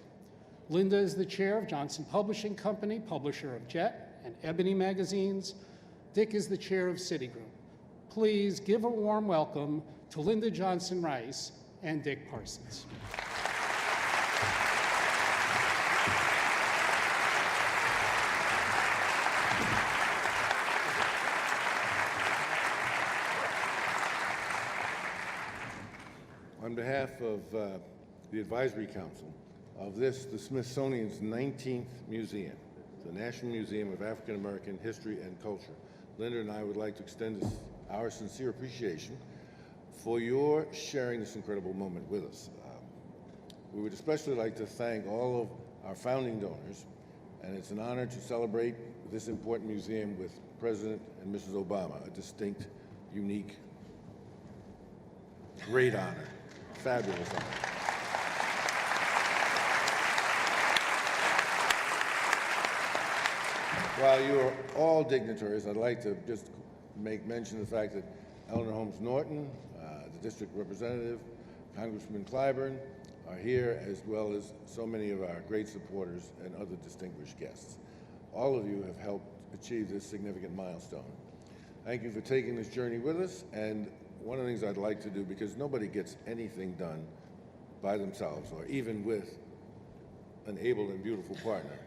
Linda is the chair of Johnson Publishing Company, publisher of Jet and Ebony magazines. Dick is the chair of Citigroup. Please give a warm welcome to Linda Johnson Rice and Dick Parsons. On behalf of the Advisory Council of the Smithsonian's 19th Museum, the National Museum of African American History and Culture. Linda and I would like to extend our sincere appreciation for your sharing this incredible moment with us. We would especially like to thank all of our founding donors, and it's an honor to celebrate this important museum with President and Mrs. Obama, a distinct, unique, great honor, fabulous honor. While you are all dignitaries, I'd like to just make mention of the fact that Eleanor Holmes Norton, the district representative, Congressman Clyburn, are here, as well as so many of our great supporters and other distinguished guests. All of you have helped achieve this significant milestone. Thank you for taking this journey with us, and one of the things I'd like to do, because nobody gets anything done by themselves or even with an able and beautiful partner,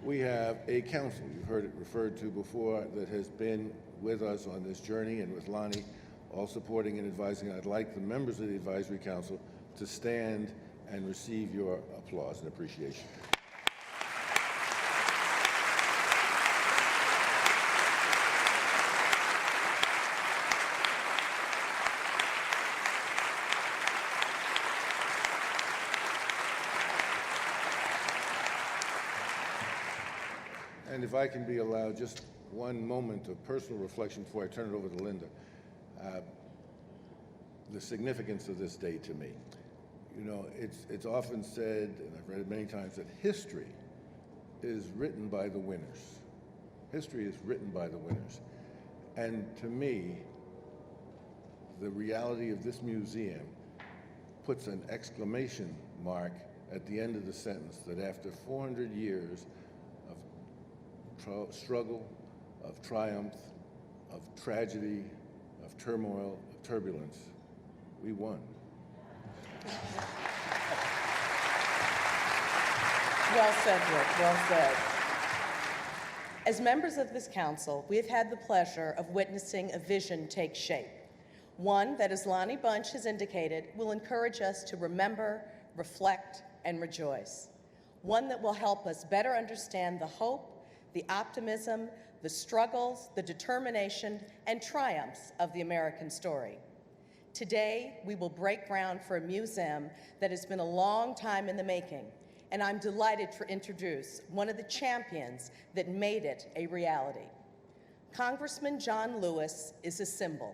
we have a council, you've heard it referred to before, that has been with us on this journey, and with Lonnie all supporting and advising. I'd like the members of the Advisory Council to stand and receive your applause and appreciation. And if I can be allowed just one moment of personal reflection before I turn it over to Linda, the significance of this day to me. You know, it's often said, and I've read it many times, that history is written by the winners. History is written by the winners. And to me, the reality of this museum puts an exclamation mark at the end of the sentence, that after 400 years of struggle, of triumph, of tragedy, of turmoil, of turbulence, we won. Well said, Rick, well said. As members of this council, we have had the pleasure of witnessing a vision take shape. One that, as Lonnie Bunch has indicated, will encourage us to remember, reflect, and rejoice. One that will help us better understand the hope, the optimism, the struggles, the determination, and triumphs of the American story. Today, we will break ground for a museum that has been a long time in the making, and I'm delighted to introduce one of the champions that made it a reality. Congressman John Lewis is a symbol,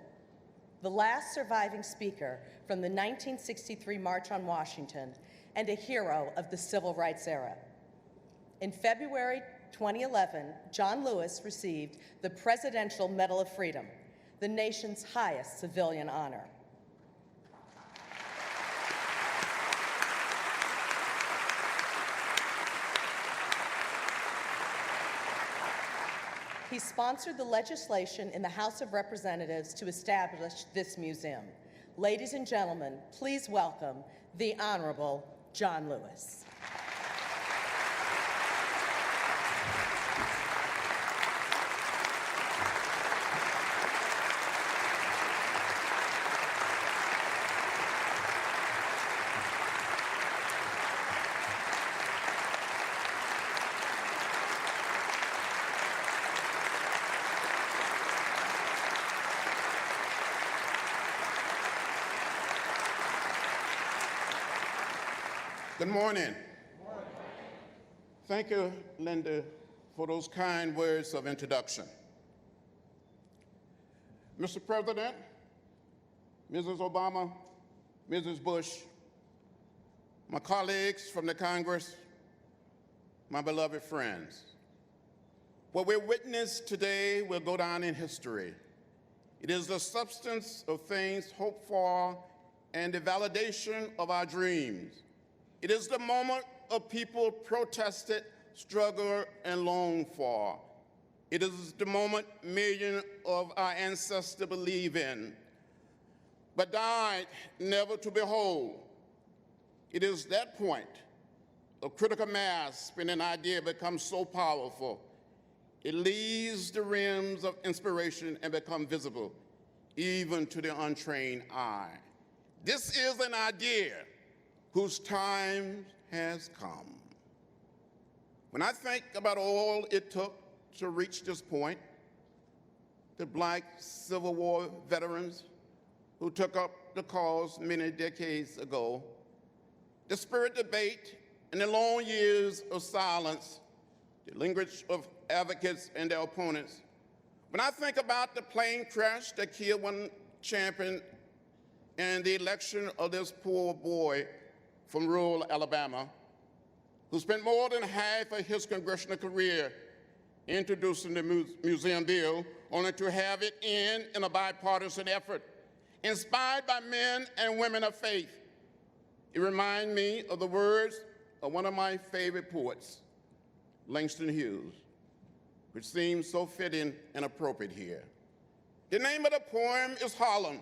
the last surviving speaker from the 1963 March on Washington and a hero of the Civil Rights era. In February 2011, John Lewis received the Presidential Medal of Freedom, the nation's highest civilian honor. He sponsored the legislation in the House of Representatives to establish this museum. Ladies and gentlemen, please welcome the Honorable John Lewis. Good morning. Thank you, Linda, for those kind words of introduction. Mr. President, Mrs. Obama, Mrs. Bush, my colleagues from the Congress, my beloved friends, what we witness today will go down in history. It is the substance of things hoped for and the validation of our dreams. It is the moment of people protested, struggled, and longed for. It is the moment millions of our ancestors believe in, but died never to behold. It is that point of critical mass when an idea becomes so powerful, it leaves the realms of inspiration and becomes visible, even to the untrained eye. This is an idea whose time has come. When I think about all it took to reach this point, the Black Civil War veterans who took up the cause many decades ago, the spirit debate and the long years of silence, the language of advocates and their opponents. When I think about the plane crash that killed one champion and the election of this poor boy from rural Alabama, who spent more than half of his congressional career introducing the museum bill, only to have it end in a bipartisan effort, inspired by men and women of faith. It reminds me of the words of one of my favorite poets, Langston Hughes, which seems so fitting and appropriate here. The name of the poem is Harlem,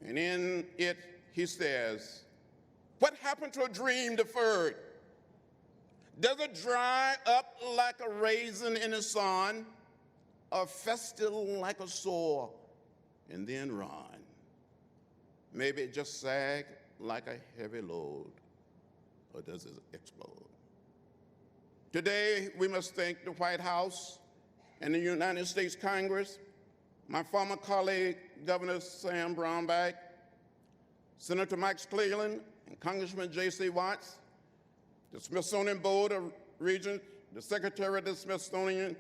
and in it he says, "What happened to a dream deferred? Does it dry up like a raisin in the sun, or fester like a sore and then run? Maybe it just sag like a heavy load, or does it explode?" Today, we must thank the White House and the United States Congress, my former colleague, Governor Sam Brownback, Senator Max Cleland, and Congressman J.C. Watts, the Smithsonian Board of Regents, the Secretary of the Smithsonian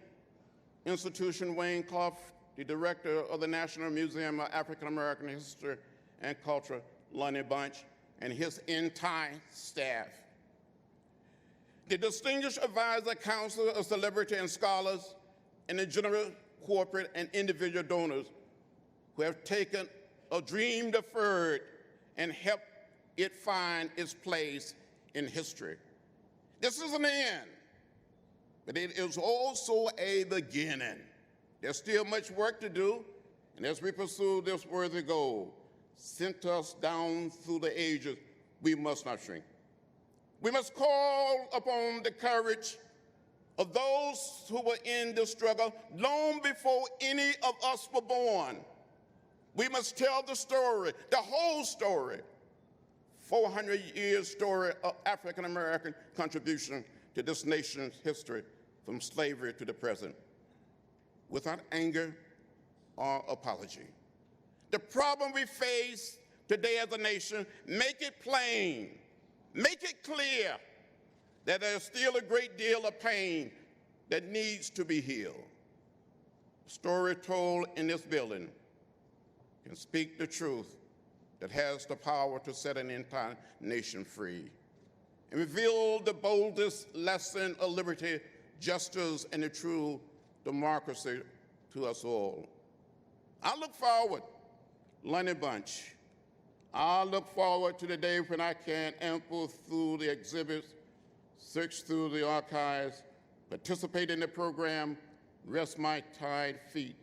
Institution, Wayne Clough, the Director of the National Museum of African American History and Culture, Lonnie Bunch, and his entire staff. The Distinguished Advisor Council of Celebrity and Scholars, and the general corporate and individual donors who have taken a dream deferred and helped it find its place in history. This is an end, but it is also a beginning. There's still much work to do, and as we pursue this worthy goal, sent us down through the ages, we must not shrink. We must call upon the courage of those who were in the struggle long before any of us were born. We must tell the story, the whole story, 400-year story of African American contribution to this nation's history from slavery to the present, without anger or apology. The problem we face today as a nation, make it plain, make it clear that there's still a great deal of pain that needs to be healed. The story told in this building can speak the truth that has the power to set an entire nation free and reveal the boldest lesson of liberty, justice, and the true democracy to us all. I look forward, Lonnie Bunch, I look forward to the day when I can amble through the exhibits, search through the archives, participate in the program, rest my tired feet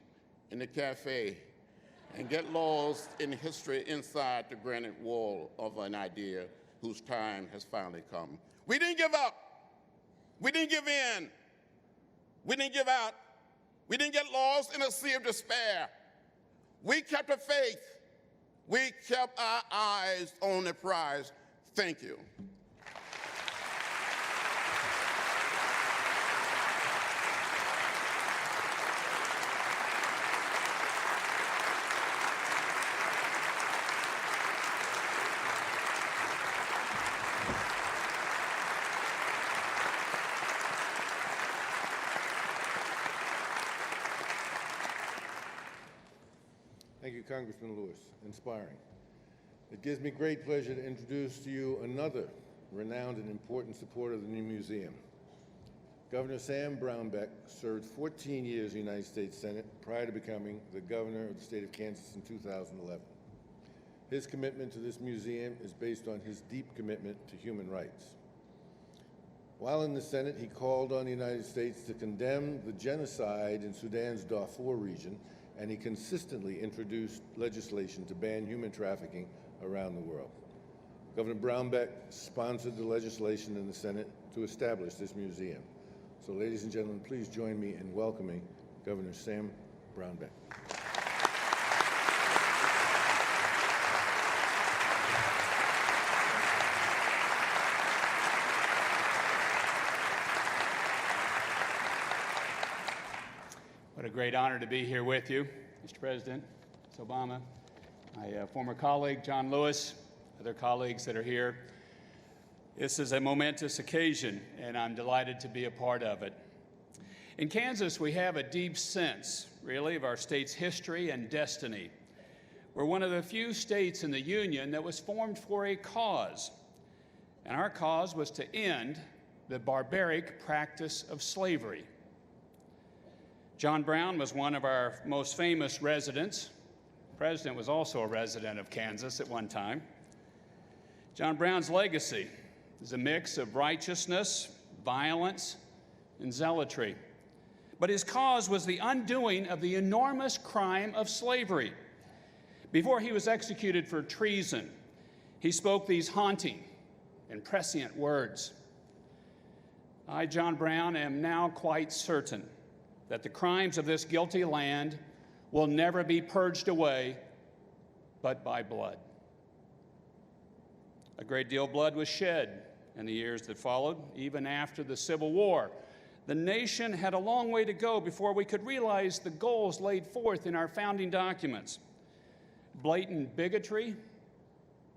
in the cafe, and get lost in history inside the granite wall of an idea whose time has finally come. We didn't give up. We didn't give in. We didn't give out. We didn't get lost in a sea of despair. We kept the faith. We kept our eyes on the prize. Thank you. Thank you, Congressman Lewis. Inspiring. It gives me great pleasure to introduce to you another renowned and important supporter of the new museum. Governor Sam Brownback served 14 years in the United States Senate prior to becoming the governor of the state of Kansas in 2011. His commitment to this museum is based on his deep commitment to human rights. While in the Senate, he called on the United States to condemn the genocide in Sudan's Darfur region, and he consistently introduced legislation to ban human trafficking around the world. Governor Brownback sponsored the legislation in the Senate to establish this museum. So, ladies and gentlemen, please join me in welcoming Governor Sam Brownback. great honor to be here with you, Mr. President, Mr. Obama, my former colleague, John Lewis, other colleagues that are here. This is a momentous occasion, and I'm delighted to be a part of it. In Kansas, we have a deep sense, really, of our state's history and destiny. We're one of the few states in the Union that was formed for a cause, and our cause was to end the barbaric practice of slavery. John Brown was one of our most famous residents. The president was also a resident of Kansas at one time. John Brown's legacy is a mix of righteousness, violence, and zealotry. But his cause was the undoing of the enormous crime of slavery. Before he was executed for treason, he spoke these haunting and prescient words. I, John Brown, am now quite certain that the crimes of this guilty land will never be purged away but by blood. A great deal of blood was shed in the years that followed, even after the Civil War. The nation had a long way to go before we could realize the goals laid forth in our founding documents. Blatant bigotry,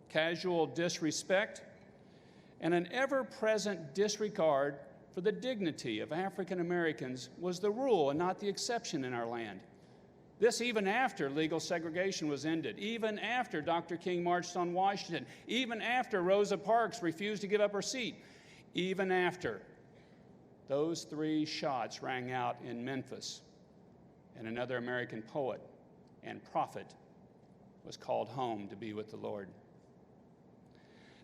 casual disrespect, and an ever-present disregard for the dignity of African Americans was the rule and not the exception in our land. This even after legal segregation was ended, even after Dr. King marched on Washington, even after Rosa Parks refused to give up her seat, even after those 3 shots rang out in Memphis and another American poet and prophet was called home to be with the Lord.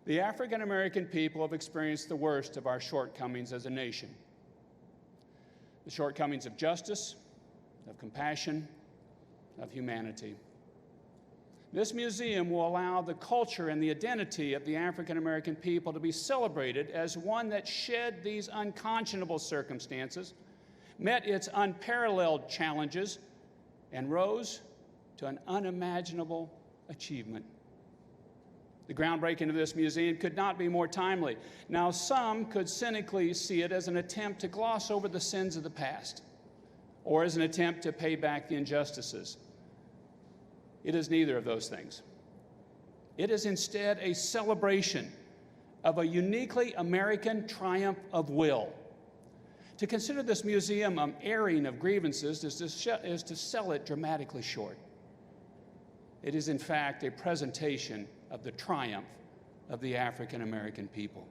The African American people have experienced the worst of our shortcomings as a nation. The shortcomings of justice, of compassion, of humanity. This museum will allow the culture and the identity of the African American people to be celebrated as one that shed these unconscionable circumstances, met its unparalleled challenges, and rose to an unimaginable achievement. The groundbreaking of this museum could not be more timely. Now, some could cynically see it as an attempt to gloss over the sins of the past, or as an attempt to pay back the injustices. It is neither of those things. It is instead a celebration of a uniquely American triumph of will. To consider this museum an airing of grievances is to sell it dramatically short. It is, in fact, a presentation of the triumph of the African American people.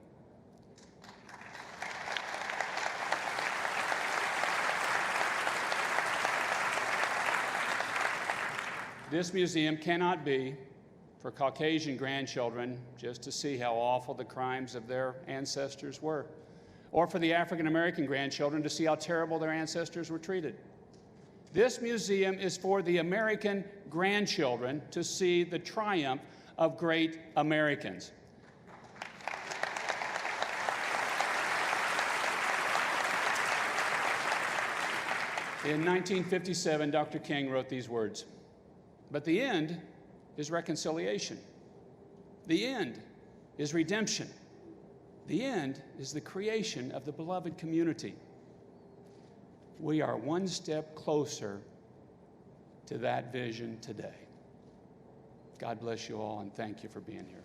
This museum cannot be for Caucasian grandchildren just to see how awful the crimes of their ancestors were, or for the African American grandchildren to see how terrible their ancestors were treated. This museum is for the American grandchildren to see the triumph of great Americans. In 1957, Dr. King wrote these words, "But the end is reconciliation. The end is redemption. The end is the creation of the beloved community." We are one step closer to that vision today. God bless you all, and thank you for being here.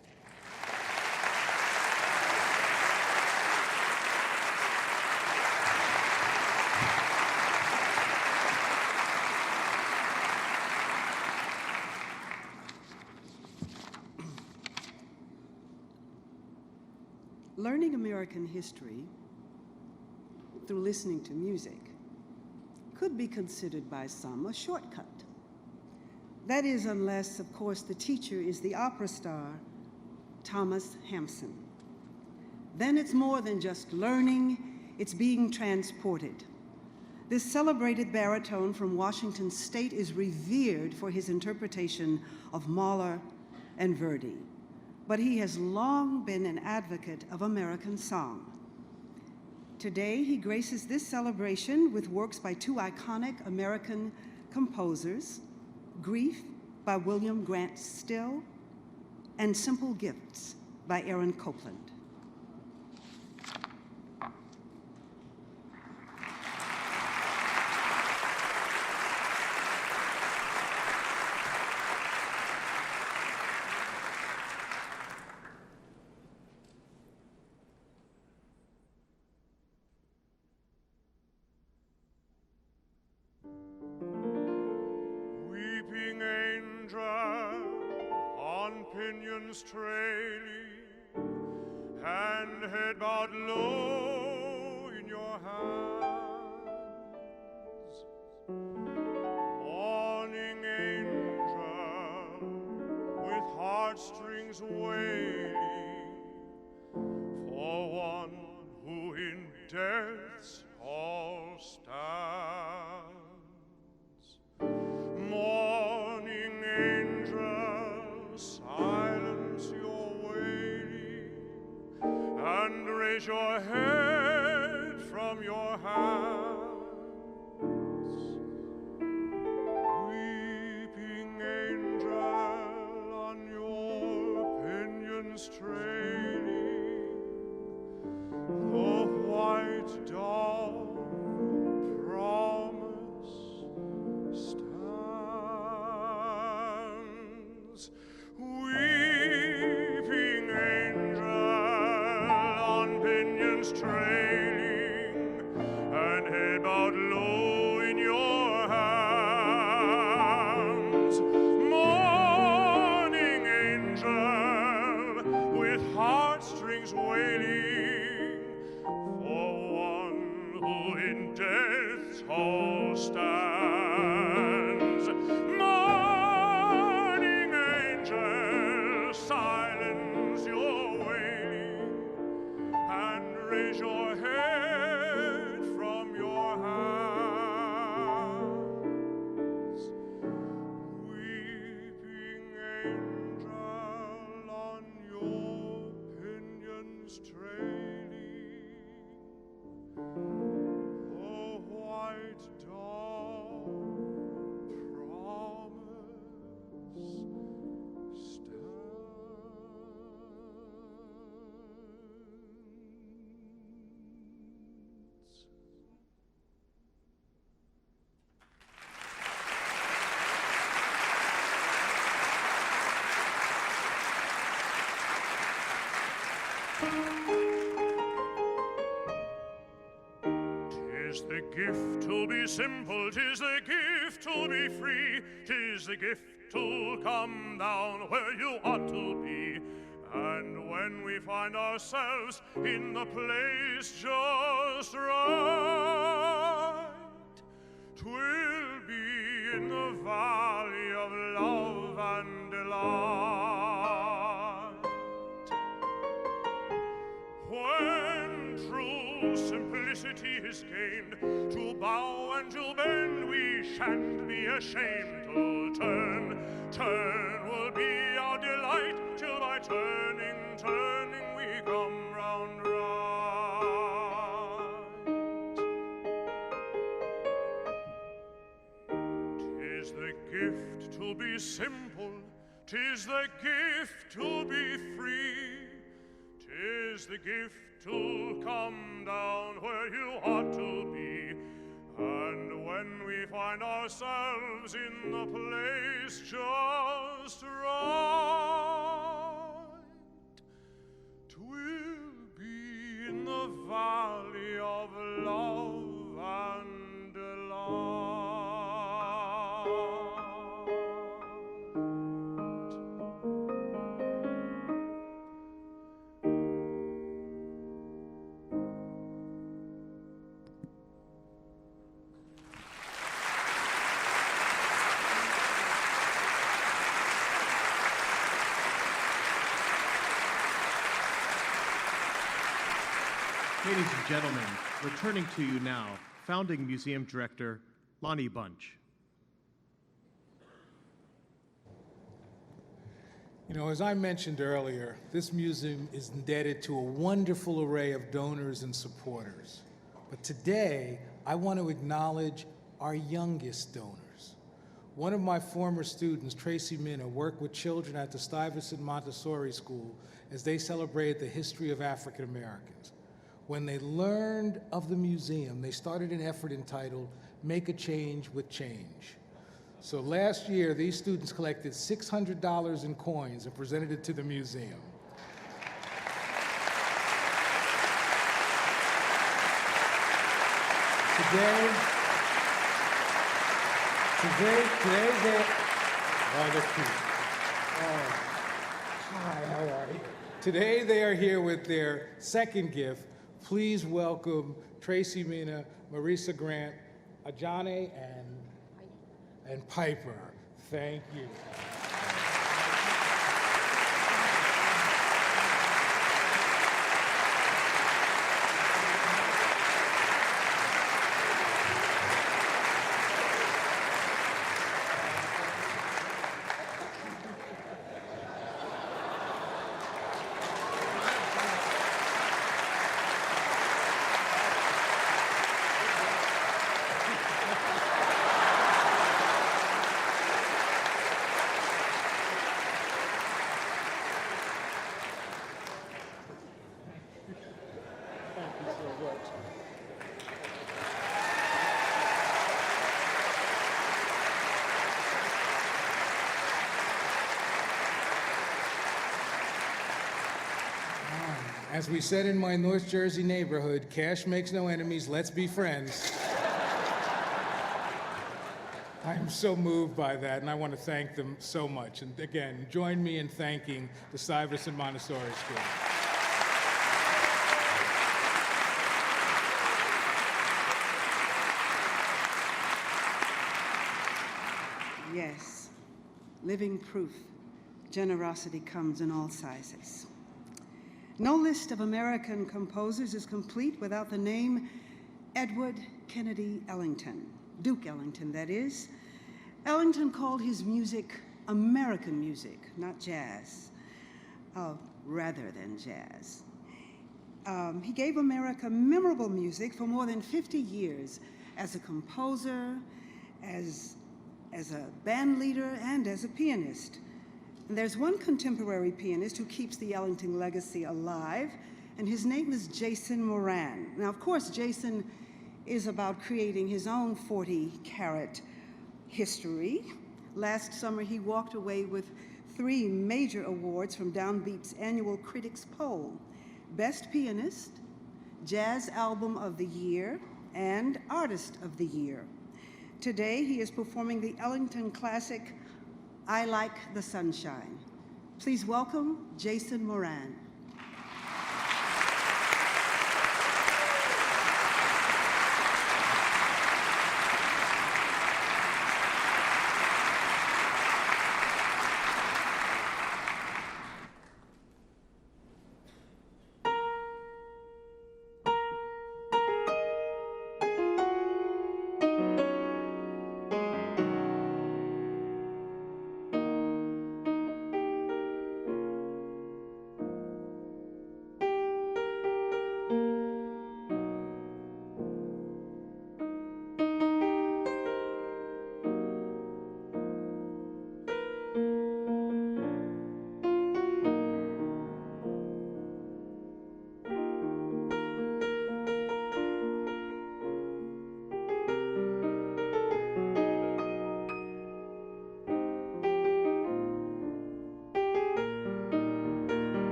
Learning American history through listening to music could be considered by some a shortcut. That is, unless, of course, the teacher is the opera star, Thomas Hampson. Then it's more than just learning, it's being transported. This celebrated baritone from Washington State is revered for his interpretation of Mahler and Verdi, but he has long been an advocate of American song. Today, he graces this celebration with works by 2 iconic American composers, Grief by William Grant Still, and Simple Gifts by Aaron Copland. pinions trailing, and head bowed low in your hands. Morning angel, with heartstrings wailing, for one who in death's hall stands. Morning angel, silence your wailing, and raise your head from your hands. Weeping angel, on your pinions trailing, the white dove promise stands. Weeping angel, on pinions trailing, and head bowed low in your hands. Morning angel, with heartstrings wailing, for one who in death's hall stands. Morning angel, silence your wailing, and raise your head from your hands. Weeping angel, on your pinions trailing, the white dove promise stands. Tis the gift to be simple, tis the gift to be free, tis the gift to come down where you ought to be. And when we find ourselves in the place just right, 'twill be in the valley of love and delight. When true simplicity is gained, to bow and to bend we shan't be ashamed to turn. Turn will be our delight, till by turning, turning we come round right. 'Tis the gift to be simple, 'tis the gift to be free, 'tis the gift to come down where you ought to be. And when we find ourselves in the place just right, 'twill be in the valley of love and delight. Ladies and gentlemen, returning to you now, founding museum director Lonnie Bunch. You know, as I mentioned earlier, this museum is indebted to a wonderful array of donors and supporters. But today, I want to acknowledge our youngest donors. One of my former students, Tracy Minna, worked with children at the Stuyvesant Montessori School as they celebrated the history of African Americans. When they learned of the museum, they started an effort entitled Make a Change with Change. So last year, these students collected $600 in coins and presented it to the museum. Today Today they are here with their second gift. Please welcome Tracy Mina, Marisa Grant, Ajane, and Piper. Thank you. As we said in my North Jersey neighborhood, cash makes no enemies, let's be friends. I'm so moved by that, and I want to thank them so much. And again, join me in thanking the Stuyvesant Montessori School. Yes, living proof. Generosity comes in all sizes. No list of American composers is complete without the name Edward Kennedy Ellington, Duke Ellington, that is. Ellington called his music American music, not jazz, rather than jazz. He gave America memorable music for more than 50 years as a composer, as a band leader, and as a pianist. And there's one contemporary pianist who keeps the Ellington legacy alive, and his name is Jason Moran. Now, of course, Jason is about creating his own 40-carat history. Last summer, he walked away with 3 major awards from Downbeat's annual Critics Poll: Best Pianist, Jazz Album of the Year, and Artist of the Year. Today, he is performing the Ellington classic, I Like the Sunshine. Please welcome Jason Moran.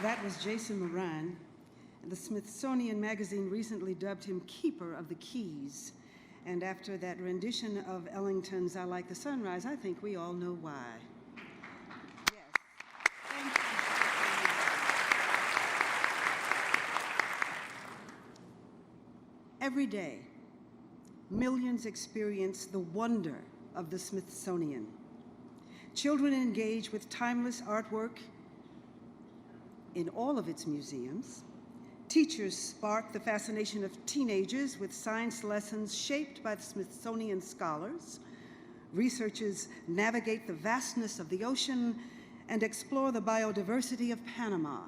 That was Jason Moran. The Smithsonian magazine recently dubbed him Keeper of the Keys. And after that rendition of Ellington's I Like the Sunrise, I think we all know why. Yes. Thank you. Every day, millions experience the wonder of the Smithsonian. Children engage with timeless artwork in all of its museums. Teachers spark the fascination of teenagers with science lessons shaped by the Smithsonian scholars. Researchers navigate the vastness of the ocean and explore the biodiversity of Panama.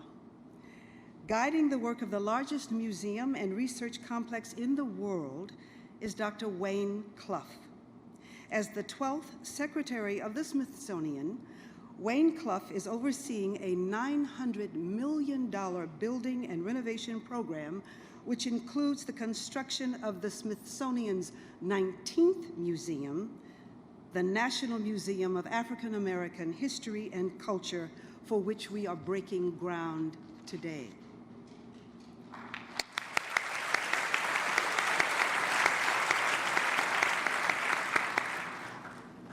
Guiding the work of the largest museum and research complex in the world is Dr. Wayne Clough. As the 12th Secretary of the Smithsonian, Wayne Clough is overseeing a $900 million building and renovation program, which includes the construction of the Smithsonian's 19th museum, the National Museum of African American History and Culture, for which we are breaking ground today.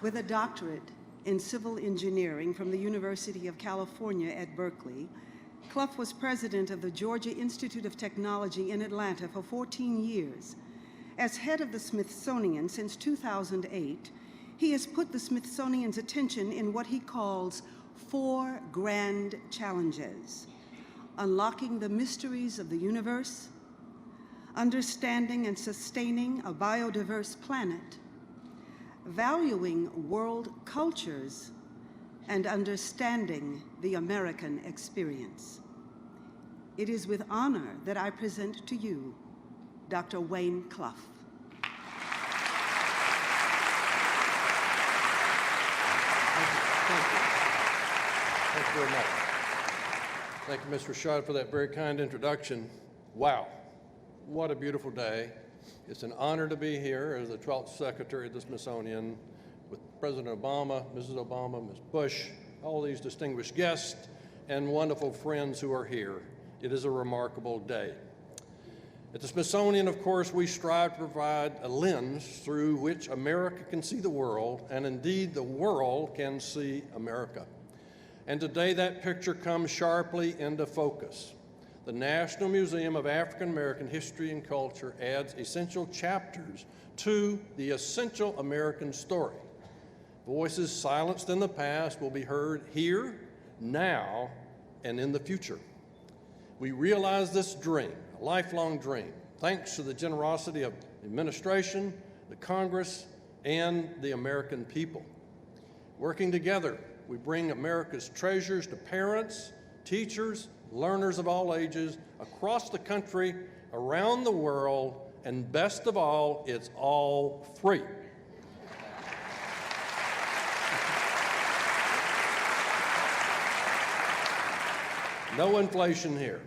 With a doctorate in civil engineering from the University of California at Berkeley, Clough was president of the Georgia Institute of Technology in Atlanta for 14 years. As head of the Smithsonian since 2008, he has put the Smithsonian's attention in what he calls 4 grand challenges: unlocking the mysteries of the universe, understanding and sustaining a biodiverse planet, valuing world cultures, and understanding the American experience. It is with honor that I present to you Dr. Wayne Clough. Thank you very much. Thank you, Ms. Rashad, for that very kind introduction. Wow, what a beautiful day. It's an honor to be here as the 12th Secretary of the Smithsonian with President Obama, Mrs. Obama, Ms. Bush, all these distinguished guests, and wonderful friends who are here. It is a remarkable day. At the Smithsonian, of course, we strive to provide a lens through which America can see the world, and indeed the world can see America. And today that picture comes sharply into focus. The National Museum of African American History and Culture adds essential chapters to the essential American story. Voices silenced in the past will be heard here, now, and in the future. We realize this dream, a lifelong dream, thanks to the generosity of the administration, the Congress, and the American people. Working together, we bring America's treasures to parents, teachers, learners of all ages, across the country, around the world, and best of all, it's all free. No inflation here.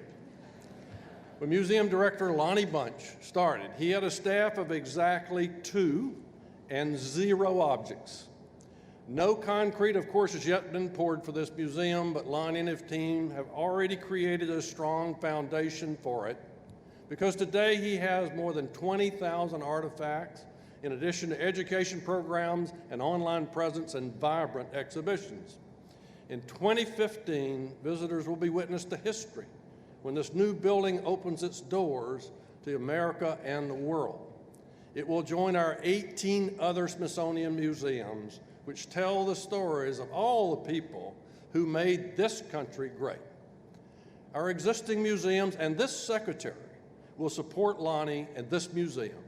When Museum Director Lonnie Bunch started, he had a staff of exactly 2 and 0 objects. No concrete, of course, has yet been poured for this museum, but Lonnie and his team have already created a strong foundation for it, because today he has more than 20,000 artifacts, in addition to education programs, an online presence, and vibrant exhibitions. In 2015, visitors will be witness to history when this new building opens its doors to America and the world. It will join our 18 other Smithsonian museums, which tell the stories of all the people who made this country great. Our existing museums and this secretary will support Lonnie and this museum,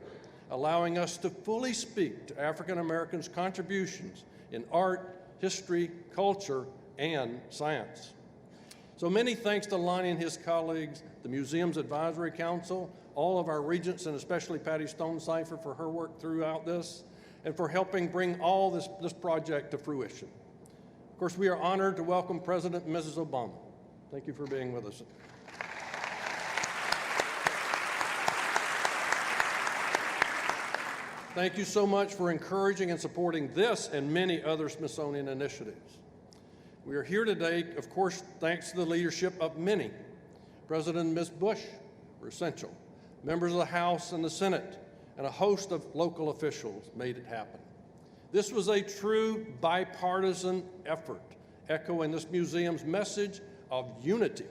allowing us to fully speak to African Americans' contributions in art, history, culture, and science. So many thanks to Lonnie and his colleagues, the Museum's Advisory Council, all of our regents, and especially Patty Stonecipher for her work throughout this, and for helping bring all this project to fruition. Of course, we are honored to welcome President and Mrs. Obama. Thank you for being with us. Thank you so much for encouraging and supporting this and many other Smithsonian initiatives. We are here today, of course, thanks to the leadership of many. President and Ms. Bush were essential. Members of the House and the Senate and a host of local officials made it happen. This was a true bipartisan effort, echoing this museum's message of unity.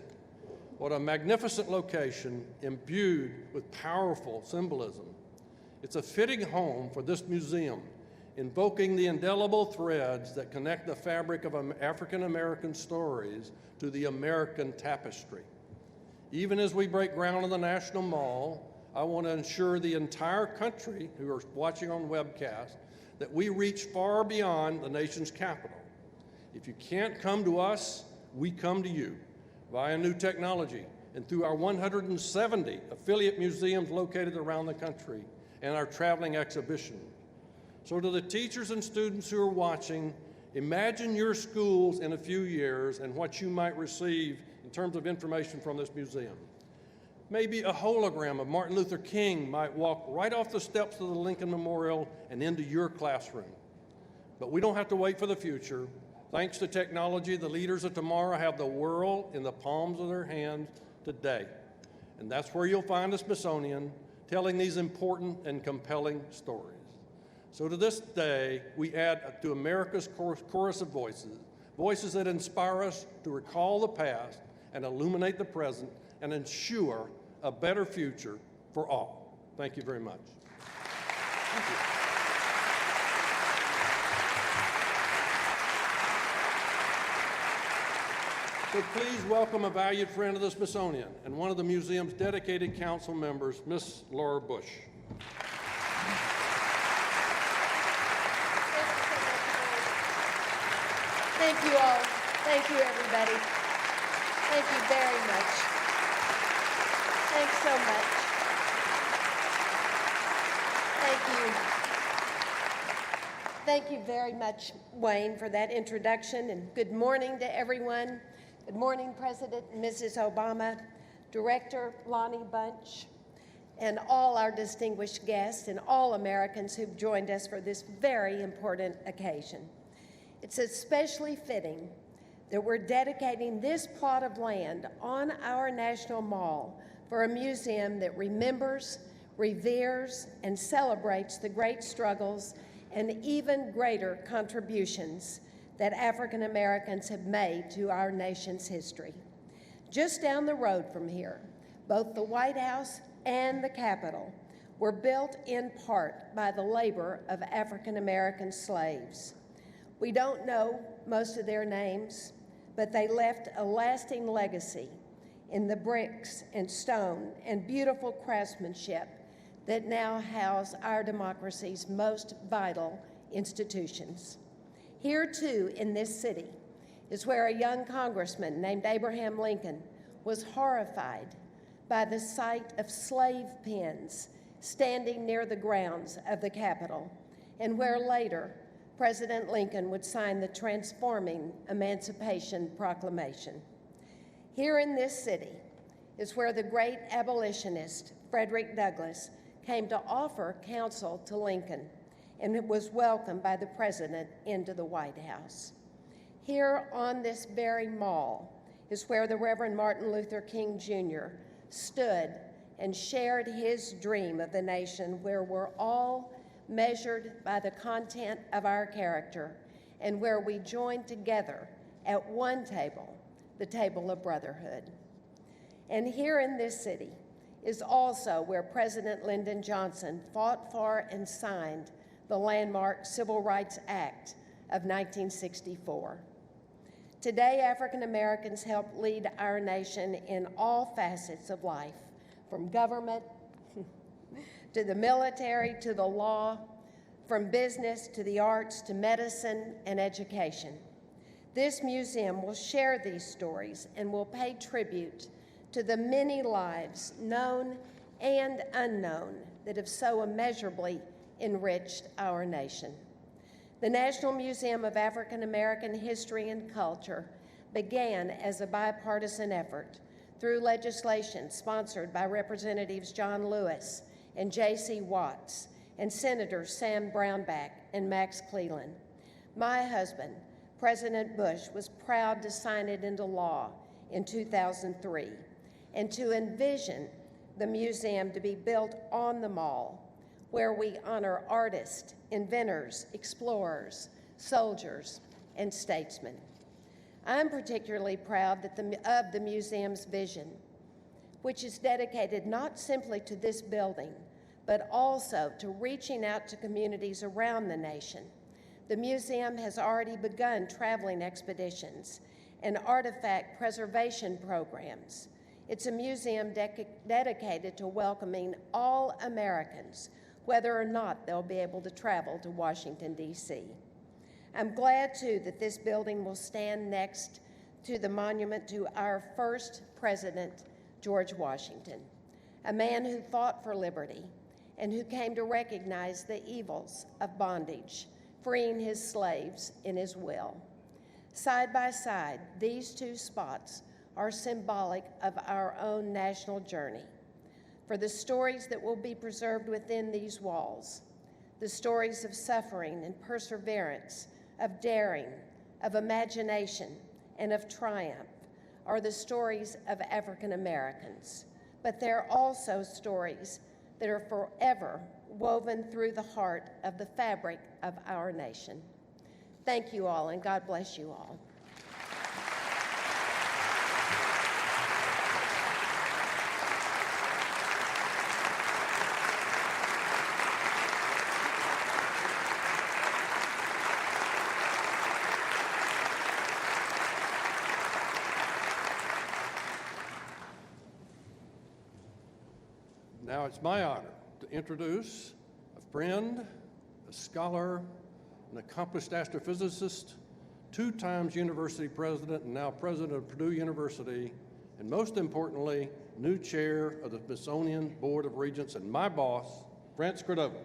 What a magnificent location imbued with powerful symbolism. It's a fitting home for this museum, invoking the indelible threads that connect the fabric of African American stories to the American tapestry. Even as we break ground in the National Mall, I want to ensure the entire country who are watching on webcast that we reach far beyond the nation's capital. If you can't come to us, we come to you via new technology and through our 170 affiliate museums located around the country and our traveling exhibition. So to the teachers and students who are watching, imagine your schools in a few years and what you might receive in terms of information from this museum. Maybe a hologram of Martin Luther King might walk right off the steps of the Lincoln Memorial and into your classroom. But we don't have to wait for the future. Thanks to technology, the leaders of tomorrow have the world in the palms of their hands today. And that's where you'll find the Smithsonian telling these important and compelling stories. So to this day, we add to America's chorus of voices, voices that inspire us to recall the past and illuminate the present and ensure a better future for all. Thank you very much. Thank you. So please welcome a valued friend of the Smithsonian and one of the museum's dedicated council members, Miss Laura Bush. Thank you all. Thank you, everybody. Thank you very much. Thanks so much. Thank you. Thank you very much, Wayne, for that introduction, and good morning to everyone. Good morning, President and Mrs. Obama, Director Lonnie Bunch, and all our distinguished guests and all Americans who've joined us for this very important occasion. It's especially fitting that we're dedicating this plot of land on our National Mall for a museum that remembers, reveres, and celebrates the great struggles and even greater contributions that African Americans have made to our nation's history. Just down the road from here, both the White House and the Capitol were built in part by the labor of African American slaves. We don't know most of their names, but they left a lasting legacy in the bricks and stone and beautiful craftsmanship that now house our democracy's most vital institutions. Here, too, in this city, is where a young congressman named Abraham Lincoln was horrified by the sight of slave pens standing near the grounds of the Capitol, and where later President Lincoln would sign the transforming Emancipation Proclamation. Here in this city is where the great abolitionist Frederick Douglass came to offer counsel to Lincoln, and it was welcomed by the president into the White House. Here on this very mall is where the Reverend Martin Luther King Jr. stood and shared his dream of the nation where we're all measured by the content of our character and where we join together at one table, the table of brotherhood. And here in this city is also where President Lyndon Johnson fought for and signed the landmark Civil Rights Act of 1964. Today, African Americans help lead our nation in all facets of life, from government to the military to the law, from business to the arts to medicine and education. This museum will share these stories and will pay tribute to the many lives, known and unknown, that have so immeasurably enriched our nation. The National Museum of African American History and Culture began as a bipartisan effort through legislation sponsored by Representatives John Lewis and J.C. Watts and Senators Sam Brownback and Max Cleland. My husband, President Bush was proud to sign it into law in 2003 and to envision the museum to be built on the mall, where we honor artists, inventors, explorers, soldiers, and statesmen. I'm particularly proud of the museum's vision, which is dedicated not simply to this building, but also to reaching out to communities around the nation. The museum has already begun traveling expeditions and artifact preservation programs. It's a museum dedicated to welcoming all Americans, whether or not they'll be able to travel to Washington, D.C. I'm glad, too, that this building will stand next to the monument to our first president, George Washington, a man who fought for liberty and who came to recognize the evils of bondage, freeing his slaves in his will. Side by side, these two spots are symbolic of our own national journey. For the stories that will be preserved within these walls, the stories of suffering and perseverance, of daring, of imagination, and of triumph, are the stories of African Americans. But they're also stories that are forever woven through the heart of the fabric of our nation. Thank you all, and God bless you all. Now it's my honor to introduce a friend, a scholar, an accomplished astrophysicist, 2 times university president and now president of Purdue University, and most importantly, new chair of the Smithsonian Board of Regents and my boss, Franz Cordova.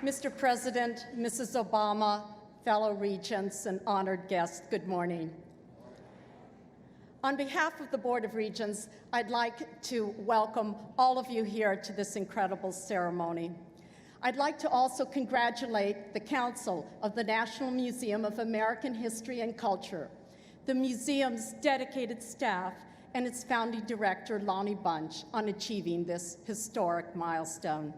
Mr. President, Mrs. Obama, fellow Regents, and honored guests, good morning. On behalf of the Board of Regents, I'd like to welcome all of you here to this incredible ceremony. I'd like to also congratulate the Council of the National Museum of American History and Culture, the museum's dedicated staff, and its founding director, Lonnie Bunch, on achieving this historic milestone.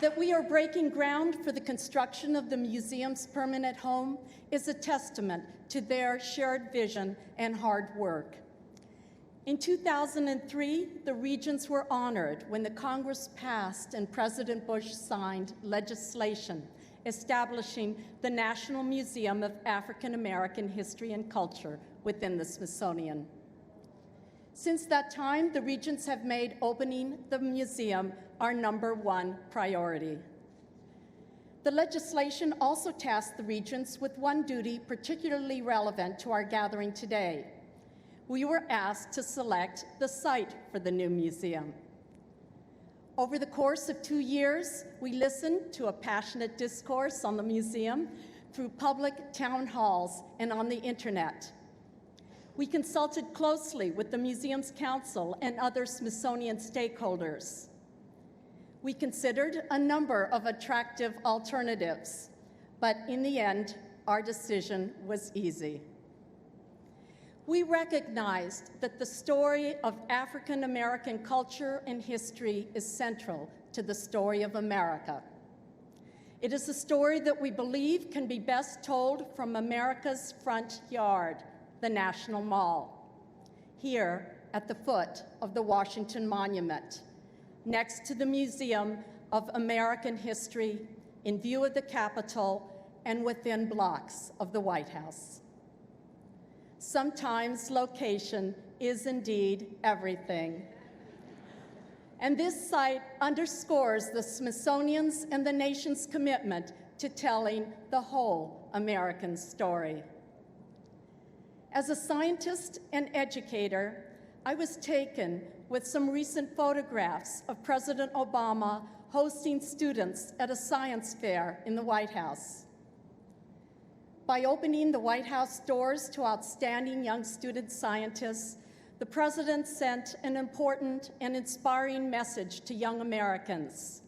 That we are breaking ground for the construction of the museum's permanent home is a testament to their shared vision and hard work. In 2003, the Regents were honored when the Congress passed and President Bush signed legislation establishing the National Museum of African American History and Culture within the Smithsonian. Since that time, the Regents have made opening the museum our #1 priority. The legislation also tasked the Regents with one duty particularly relevant to our gathering today. We were asked to select the site for the new museum. Over the course of 2 years, we listened to a passionate discourse on the museum through public town halls and on the internet. We consulted closely with the museum's council and other Smithsonian stakeholders. We considered a number of attractive alternatives, but in the end, our decision was easy. We recognized that the story of African American culture and history is central to the story of America. It is a story that we believe can be best told from America's front yard, the National Mall, here at the foot of the Washington Monument, next to the Museum of American History, in view of the Capitol, and within blocks of the White House. Sometimes location is indeed everything. And this site underscores the Smithsonian's and the nation's commitment to telling the whole American story. As a scientist and educator, I was taken with some recent photographs of President Obama hosting students at a science fair in the White House. By opening the White House doors to outstanding young student scientists, the President sent an important and inspiring message to young Americans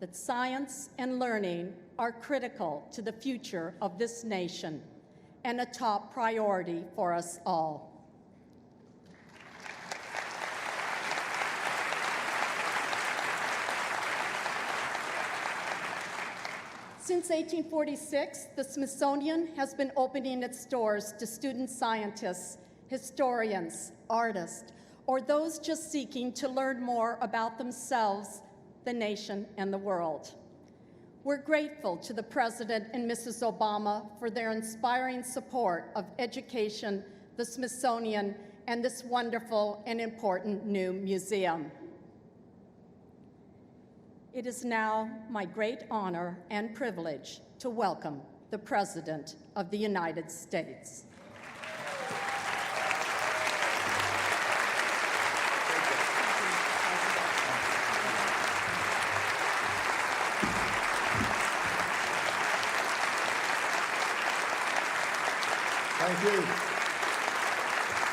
that science and learning are critical to the future of this nation and a top priority for us all. Since 1846, the Smithsonian has been opening its doors to student scientists, historians, artists, or those just seeking to learn more about themselves, the nation, and the world. We're grateful to the President and Mrs. Obama for their inspiring support of education, the Smithsonian, and this wonderful and important new museum. It is now my great honor and privilege to welcome the President of the United States. Thank you.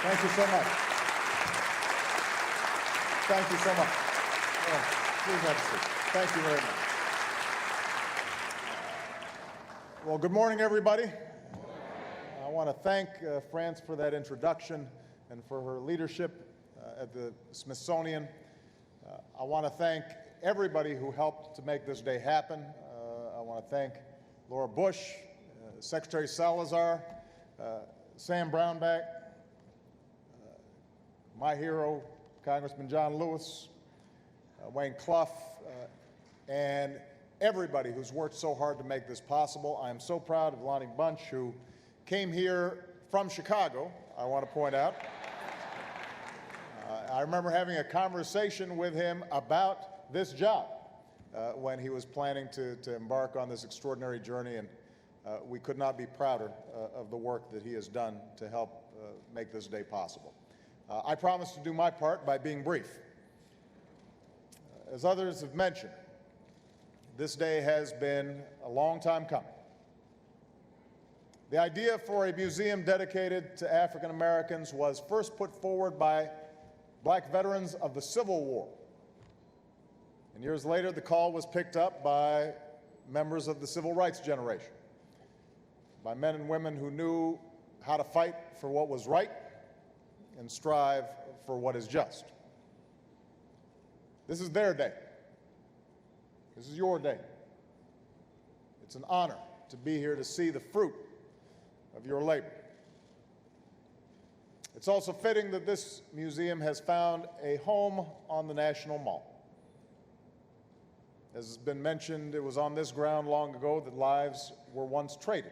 Thank you so much. Thank you so much. Please have a seat. Thank you very much. Well, good morning, everybody. I want to thank France for that introduction and for her leadership at the Smithsonian. I want to thank everybody who helped to make this day happen. I want to thank Laura Bush, Secretary Salazar, Sam Brownback, my hero, Congressman John Lewis, Wayne Clough, and everybody who's worked so hard to make this possible. I am so proud of Lonnie Bunch, who came here from Chicago, I want to point out. I remember having a conversation with him about this job when he was planning to embark on this extraordinary journey, and we could not be prouder of the work that he has done to help make this day possible. I promise to do my part by being brief. As others have mentioned, this day has been a long time coming. The idea for a museum dedicated to African Americans was first put forward by black veterans of the Civil War. And years later, the call was picked up by members of the civil rights generation, by men and women who knew how to fight for what was right and strive for what is just. This is their day. This is your day. It's an honor to be here to see the fruit of your labor. It's also fitting that this museum has found a home on the National Mall. As has been mentioned, it was on this ground long ago that lives were once traded,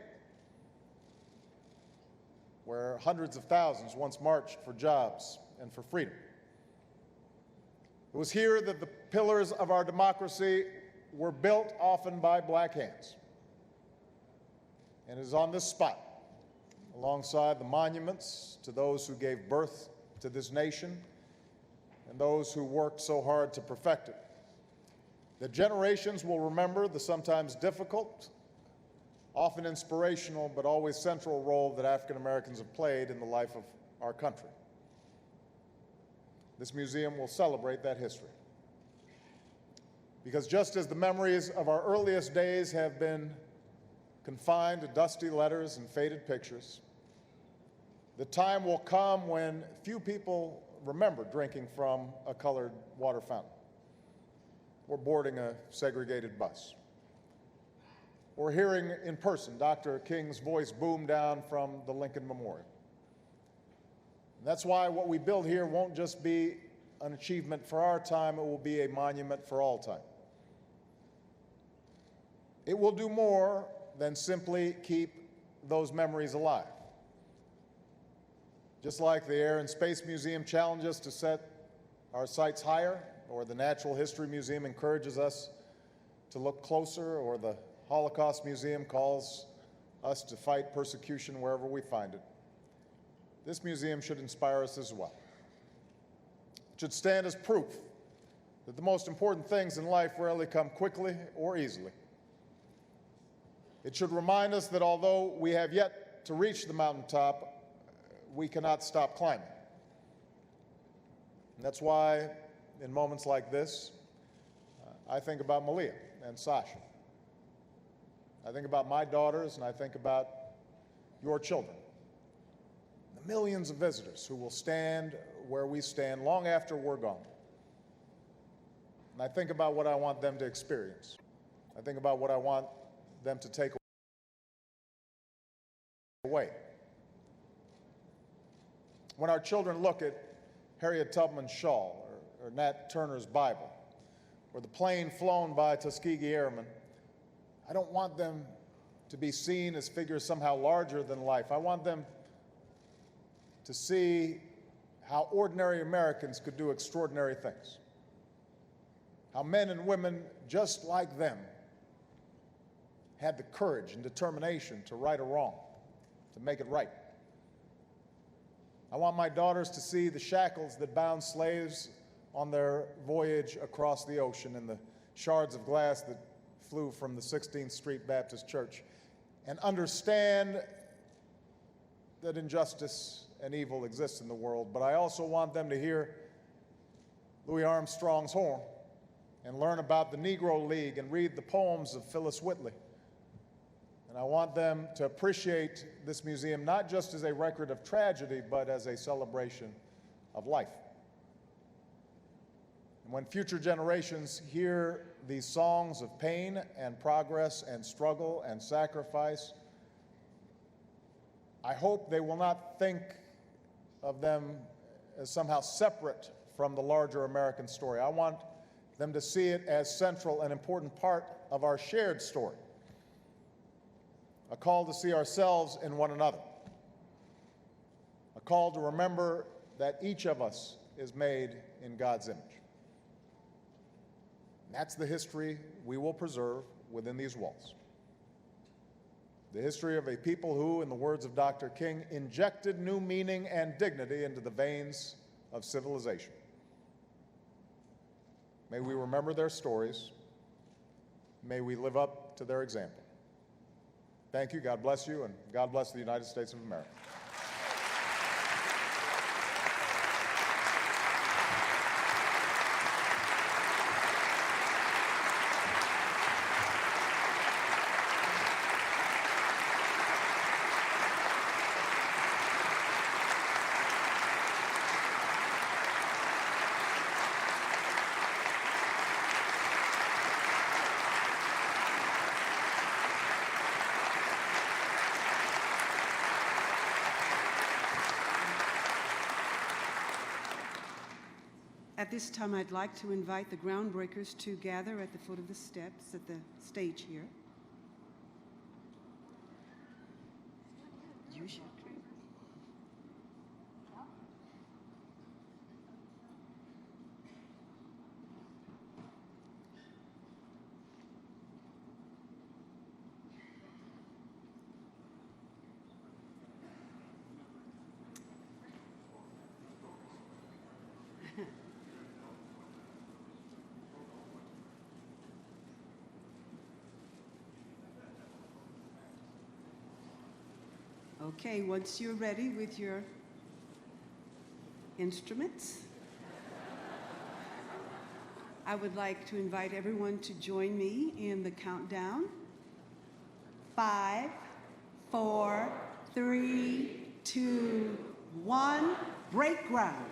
where hundreds of thousands once marched for jobs and for freedom. It was here that the pillars of our democracy were built, often by black hands. And it is on this spot, alongside the monuments to those who gave birth to this nation and those who worked so hard to perfect it, that generations will remember the sometimes difficult, often inspirational, but always central role that African Americans have played in the life of our country. This museum will celebrate that history. Because just as the memories of our earliest days have been confined to dusty letters and faded pictures, the time will come when few people remember drinking from a colored water fountain, or boarding a segregated bus, or hearing in person Dr. King's voice boom down from the Lincoln Memorial. And that's why what we build here won't just be an achievement for our time, it will be a monument for all time. It will do more than simply keep those memories alive. Just like the Air and Space Museum challenges us to set our sights higher, or the Natural History Museum encourages us to look closer, or the Holocaust Museum calls us to fight persecution wherever we find it, this museum should inspire us as well. It should stand as proof that the most important things in life rarely come quickly or easily. It should remind us that although we have yet to reach the mountaintop, we cannot stop climbing. And that's why, in moments like this, I think about Malia and Sasha. I think about my daughters, and I think about your children. The millions of visitors who will stand where we stand long after we're gone. And I think about what I want them to experience. I think about what I want them to take away. When our children look at Harriet Tubman's shawl, or Nat Turner's Bible, or the plane flown by Tuskegee Airmen, I don't want them to be seen as figures somehow larger than life. I want them to see how ordinary Americans could do extraordinary things. How men and women just like them had the courage and determination to right a wrong, to make it right. I want my daughters to see the shackles that bound slaves on their voyage across the ocean and the shards of glass that flew from the 16th Street Baptist Church, and understand that injustice and evil exist in the world. But I also want them to hear Louis Armstrong's horn and learn about the Negro League and read the poems of Phyllis Whitley. And I want them to appreciate this museum not just as a record of tragedy, but as a celebration of life. And when future generations hear these songs of pain and progress and struggle and sacrifice, I hope they will not think of them as somehow separate from the larger American story. I want them to see it as central and important part of our shared story, a call to see ourselves in one another, a call to remember that each of us is made in God's image. And that's the history we will preserve within these walls. The history of a people who, in the words of Dr. King, injected new meaning and dignity into the veins of civilization. May we remember their stories. May we live up to their example. Thank you, God bless you, and God bless the United States of America. At this time, I'd like to invite the groundbreakers to gather at the foot of the steps at the stage here. You should. Okay, once you're ready with your instruments, I would like to invite everyone to join me in the countdown. 5, 4, 3, 2, 1, break ground.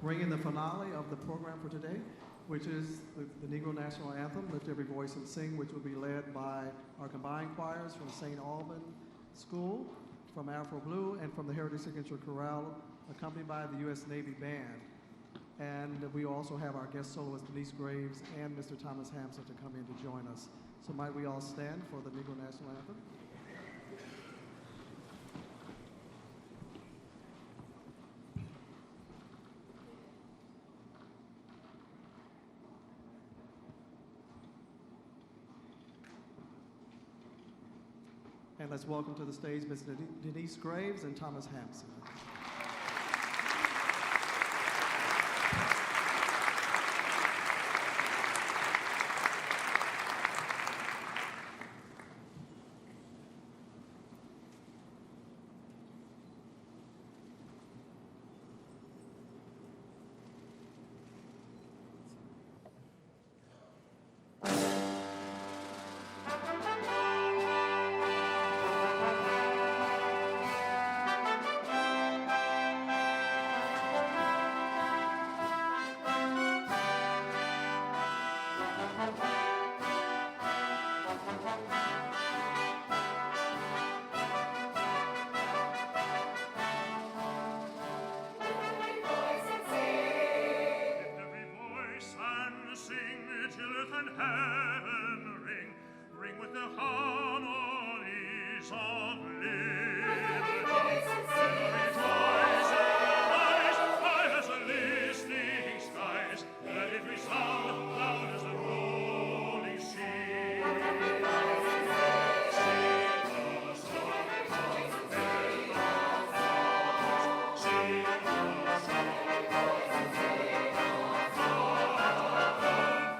bring in the finale of the program for today, which is the Negro National Anthem, Lift Every Voice and Sing, which will be led by our combined choirs from St. Alban School, from Afro Blue, and from the Heritage Signature Chorale, accompanied by the U.S. Navy Band. And we also have our guest soloist, Denise Graves, and Mr. Thomas Hampson to come in to join us. So might we all stand for the Negro National Anthem? And let's welcome to the stage Ms. Denise Graves and Thomas Hampson.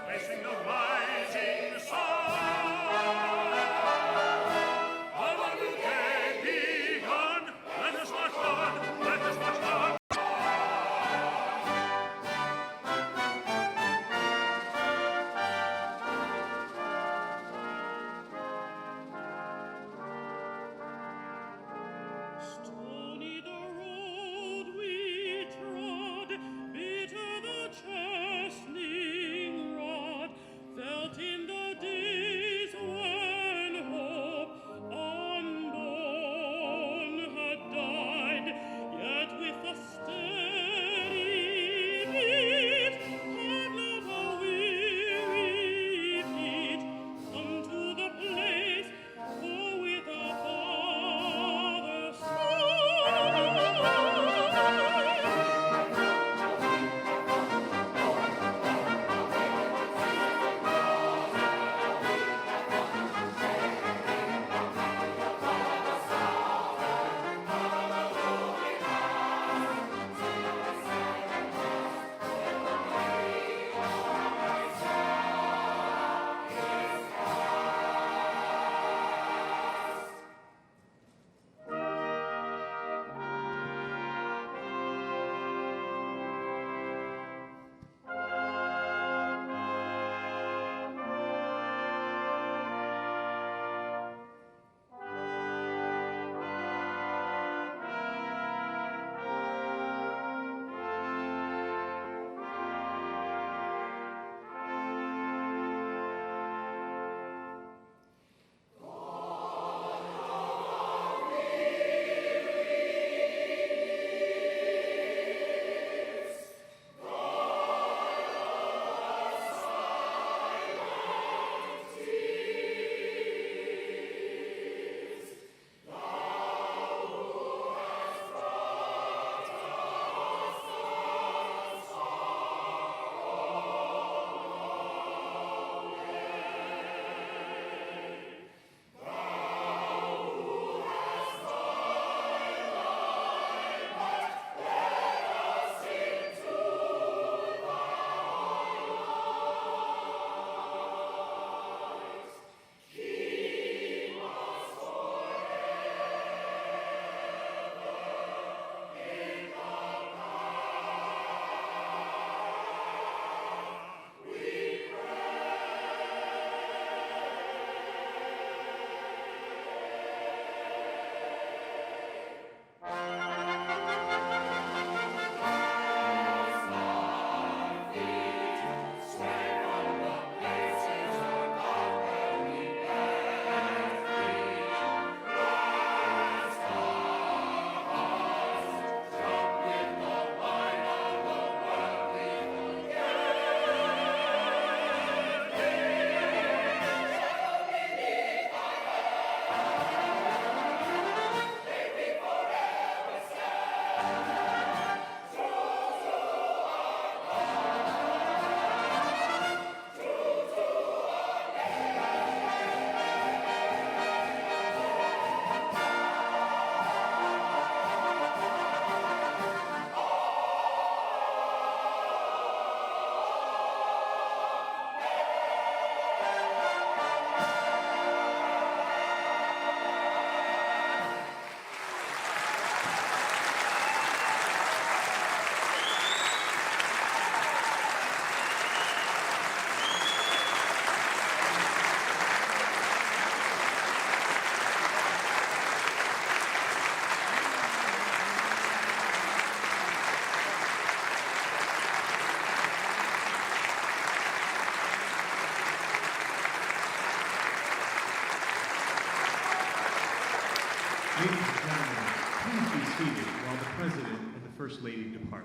Facing the rising seated while the President and the First Lady depart.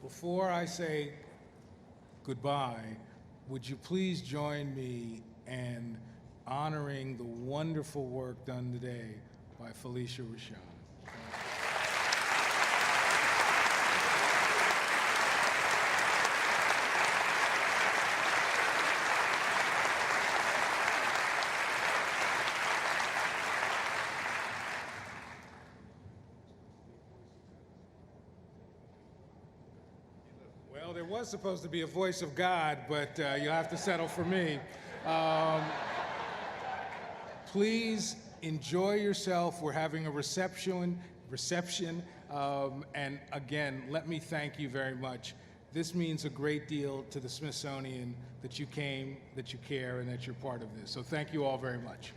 Before I say goodbye, would you please join me in honoring the wonderful work done today by Felicia Rashad. Well, there was supposed to be a voice of God, but you'll have to settle for me. Please enjoy yourself. We're having a reception, and again, let me thank you very much. This means a great deal to the Smithsonian that you came, that you care, and that you're part of this. So thank you all very much.